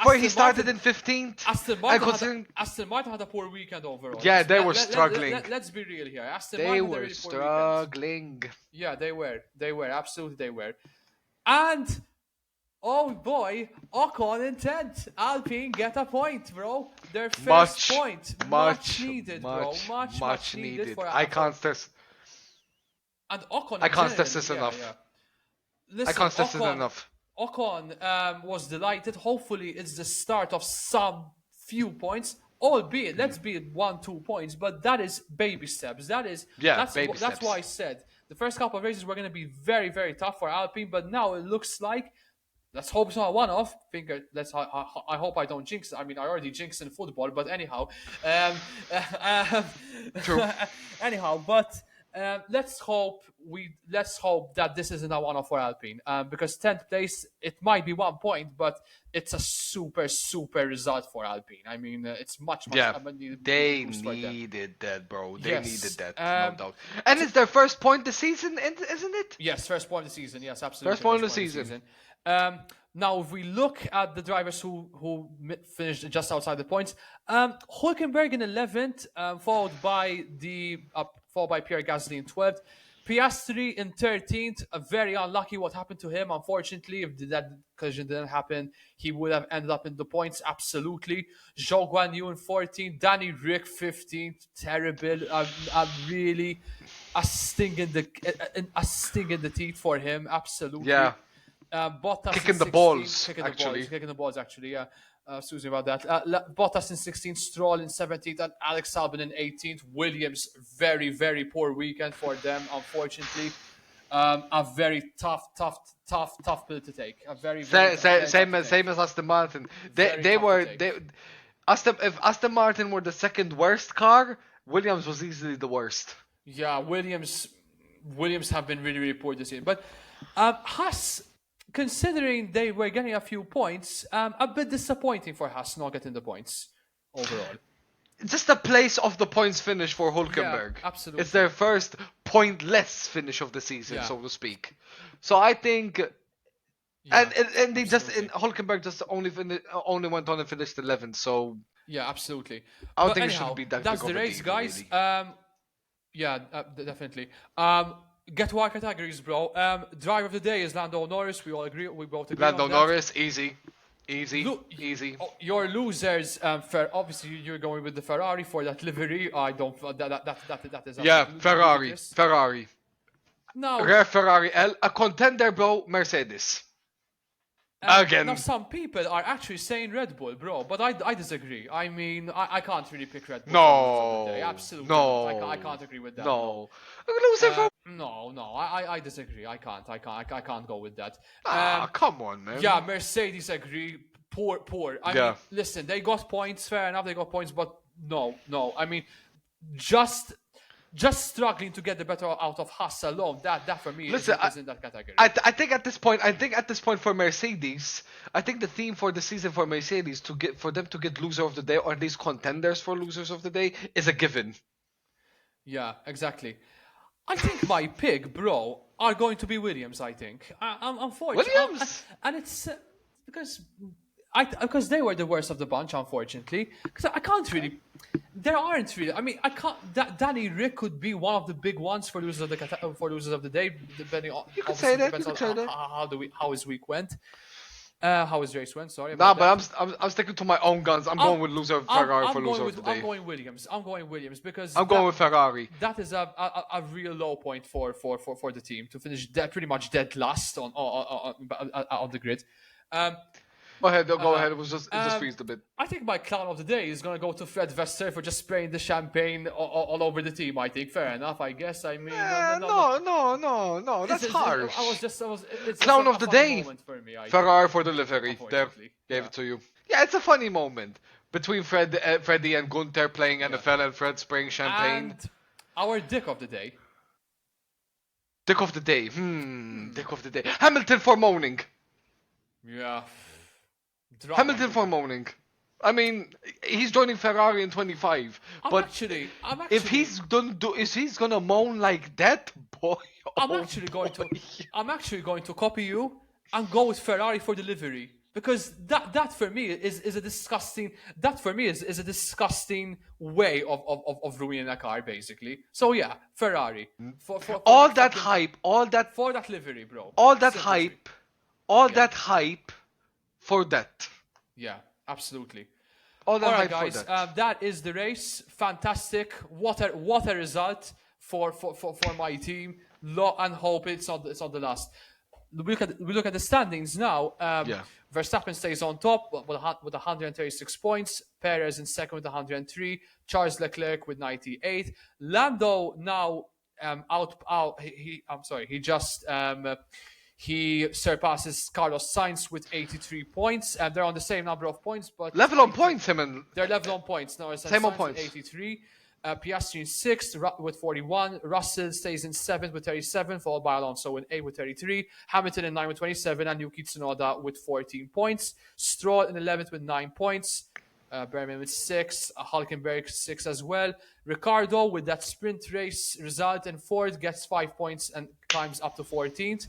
Where he started in 15th.
Aston Martin had a poor weekend overall.
Yeah, they were struggling.
Let's be real here.
They were struggling.
Yeah, they were. They were. Absolutely, they were. And... oh boy, Ocon in 10th. Alpine get a point, bro. Their first point. Much needed, bro. Much needed. For
I can't stress.
And Ocon.
I can't stress this enough.
Yeah. Listen,
I can't stress it enough.
Ocon was delighted. Hopefully, it's the start of some few points. Albeit, let's be at 1-2 points, but that is baby steps. That's why I said the first couple of races were going to be very, very tough for Alpine, but now it looks like. Let's hope it's not a one-off. I hope I don't jinx it. I mean, I already jinxed in football, but anyhow.
True.
Anyhow, but let's hope that this isn't a one-off for Alpine. Because 10th place, it might be 1 point, but it's a super, super result for Alpine. I mean, it's much.
Yeah, they needed that, bro. They needed that, no doubt. And it's their first point this season, isn't it?
Yes, first point of the season. Yes, absolutely.
First point of the season.
Now, if we look at the drivers who finished just outside the points, Hulkenberg in 11th, followed by Pierre Gasly in 12th, Piastri in 13th. Very unlucky what happened to him. Unfortunately, if that collision didn't happen, he would have ended up in the points. Absolutely. Zhou Guanyu in 14th, Danny Rick 15th. Terrible. Really a sting in the teeth for him. Absolutely.
Yeah.
Bottas
kicking the balls,
actually. Yeah. Excuse me about that. Bottas in 16th, Stroll in 17th, and Alex Albon in 18th. Williams, very, very poor weekend for them, unfortunately. A very tough pill to take. A very, very
same as Aston Martin. If Aston Martin were the second worst car, Williams was easily the worst.
Yeah, Williams have been really, really poor this year. But Haas, considering they were getting a few points, a bit disappointing for Haas not getting the points overall.
Just the place of the points finish for Hulkenberg.
Yeah, absolutely.
It's their first pointless finish of the season, so to speak. So I think, and they Hulkenberg just only went on and finished 11th. So
yeah, absolutely.
I don't think it should be that.
That's the race, guys. Really. Definitely. Get to our categories, bro. Driver of the day is Lando Norris. We both agree.
Lando
on that.
Norris, easy.
Your losers, obviously you're going with the Ferrari for that livery. I don't. That is.
Yeah, Ferrari.
No.
Rare Ferrari L, a contender, bro. Mercedes. Again.
Now some people are actually saying Red Bull, bro, but I disagree. I mean, I can't really pick Red Bull.
No.
Absolutely.
No.
I can't agree with that.
No.
No. I disagree. I can't go with that.
Come on, man.
Yeah, Mercedes agree. Poor. I mean, listen, they got points. Fair enough, they got points, but no. I mean, just struggling to get the better out of Haas alone. That for me is in that category.
I think at this point for Mercedes, I think the theme for the season for Mercedes for them to get loser of the day, or at least contenders for losers of the day, is a given.
Yeah, exactly. I think my pick, bro, are going to be Williams. I think. Unfortunately,
Williams,
and it's because they were the worst of the bunch, unfortunately. Because I can't really. There aren't really. I mean, I can't. Danny Rick could be one of the big ones for losers of the day, depending on.
You could say that.
How his week went. How his race went. Sorry.
But I'm sticking to my own guns. I'm going with loser of Ferrari for loser of the day.
I'm going Williams because
I'm going with Ferrari.
That is a real low point for the team to finish pretty much dead last on the grid.
Go ahead. It just freezed a bit.
I think my clown of the day is gonna go to Fred Vester for just spraying the champagne all over the team. I think fair enough. I guess. I mean,
No. That's harsh.
It's
Clown
just
of the
a funny
day.
moment for me.
Ferrari for the livery. There,
Unfortunately.
gave it to you. Yeah, it's a funny moment between Freddie and Gunther playing NFL and Fred spraying champagne.
And our dick of the day.
Dick of the day. Dick of the day. Hamilton for moaning.
Yeah.
Hamilton for moaning. I mean, he's joining Ferrari in 25. But if he's gonna moan like that, boy.
I'm actually going to copy you and go with Ferrari for delivery. Because that for me is a disgusting way of ruining a car, basically. So yeah, Ferrari. For that livery, bro.
That hype for that.
Yeah, absolutely.
All right,
guys. That is the race. Fantastic. What a result for my team. And hope it's not the last. We look at the standings now. Verstappen stays on top with 136 points. Perez in second with 103. Charles Leclerc with 98. Lando now he surpasses Carlos Sainz with 83 points, and they're on the same number of points, but
they're level on points.
No, same on points. 83. Piastri in 6th with 41. Russell stays in 7th with 37, followed by Alonso in 8th with 33. Hamilton in 9th with 27, and Yuki Tsunoda with 14 points. Stroll in 11th with 9 points. Berman with 6. Hulkenberg 6 as well. Ricciardo with that sprint race result in 4th gets 5 points and climbs up to 14th.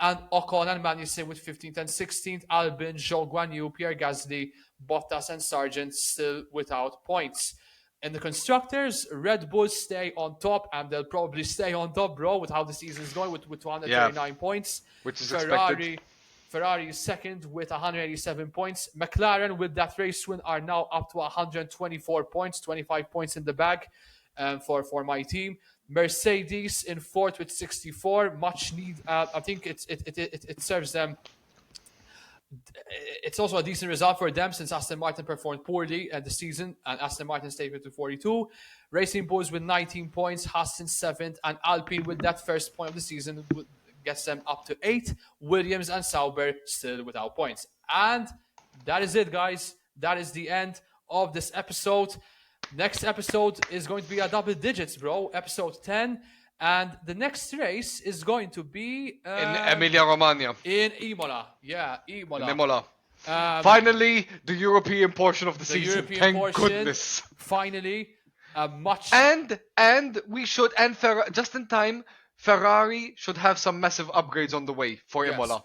And Ocon and Magnussen with 15th and 16th. Albon, Zhou Guanyu, Pierre Gasly, Bottas and Sargent still without points. In the constructors, Red Bull stay on top, and they'll probably stay on top, bro, with how the season's going with 239 points.
Which is expected.
Ferrari is second with 187 points. McLaren, with that race win, are now up to 124 points, 25 points in the bag for my team. Mercedes in 4th with 64. Much need. I think it serves them. It's also a decent result for them since Aston Martin performed poorly at the season, and Aston Martin stayed with 42. Racing Bulls with 19 points, Haas in 7th, and Alpine with that first point of the season gets them up to 8. Williams and Sauber still without points. And that is it, guys. That is the end of this episode. Next episode is going to be a double digits, bro. Episode 10. And the next race is going to be...
in Emilia-Romagna.
In Imola. Yeah, Imola.
In Imola. Finally, the European portion of the season. Thank goodness.
Finally. Much...
And we should... And just in time, Ferrari should have some massive upgrades on the way for Imola.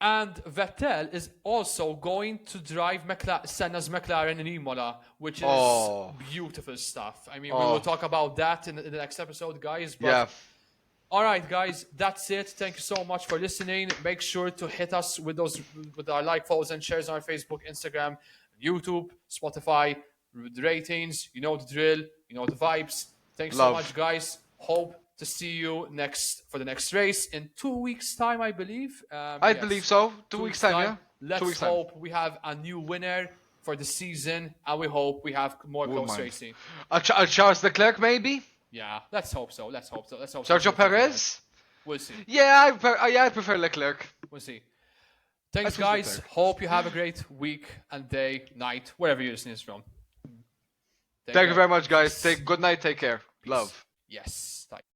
And Vettel is also going to drive Senna's McLaren in Imola, which is beautiful stuff. I mean, we will talk about that in the next episode, guys. But all right, guys, that's it. Thank you so much for listening. Make sure to hit us with our like, follows, and shares on our Facebook, Instagram, YouTube, Spotify, the ratings. You know the drill. You know the vibes. Thanks so much, guys. Hope to see you for the next race in 2 weeks' time, I believe.
I believe so. 2 weeks' time, yeah.
Let's hope we have a new winner for the season, and we hope we have more close racing.
Charles Leclerc, maybe?
Yeah, let's hope so.
Sergio Perez?
We'll see.
Yeah, I prefer Leclerc.
We'll see. Thanks, guys. Hope you have a great week and day, night, wherever you're listening from.
Thank you very much, guys. Good night. Take care.
Peace.
Love.
Yes.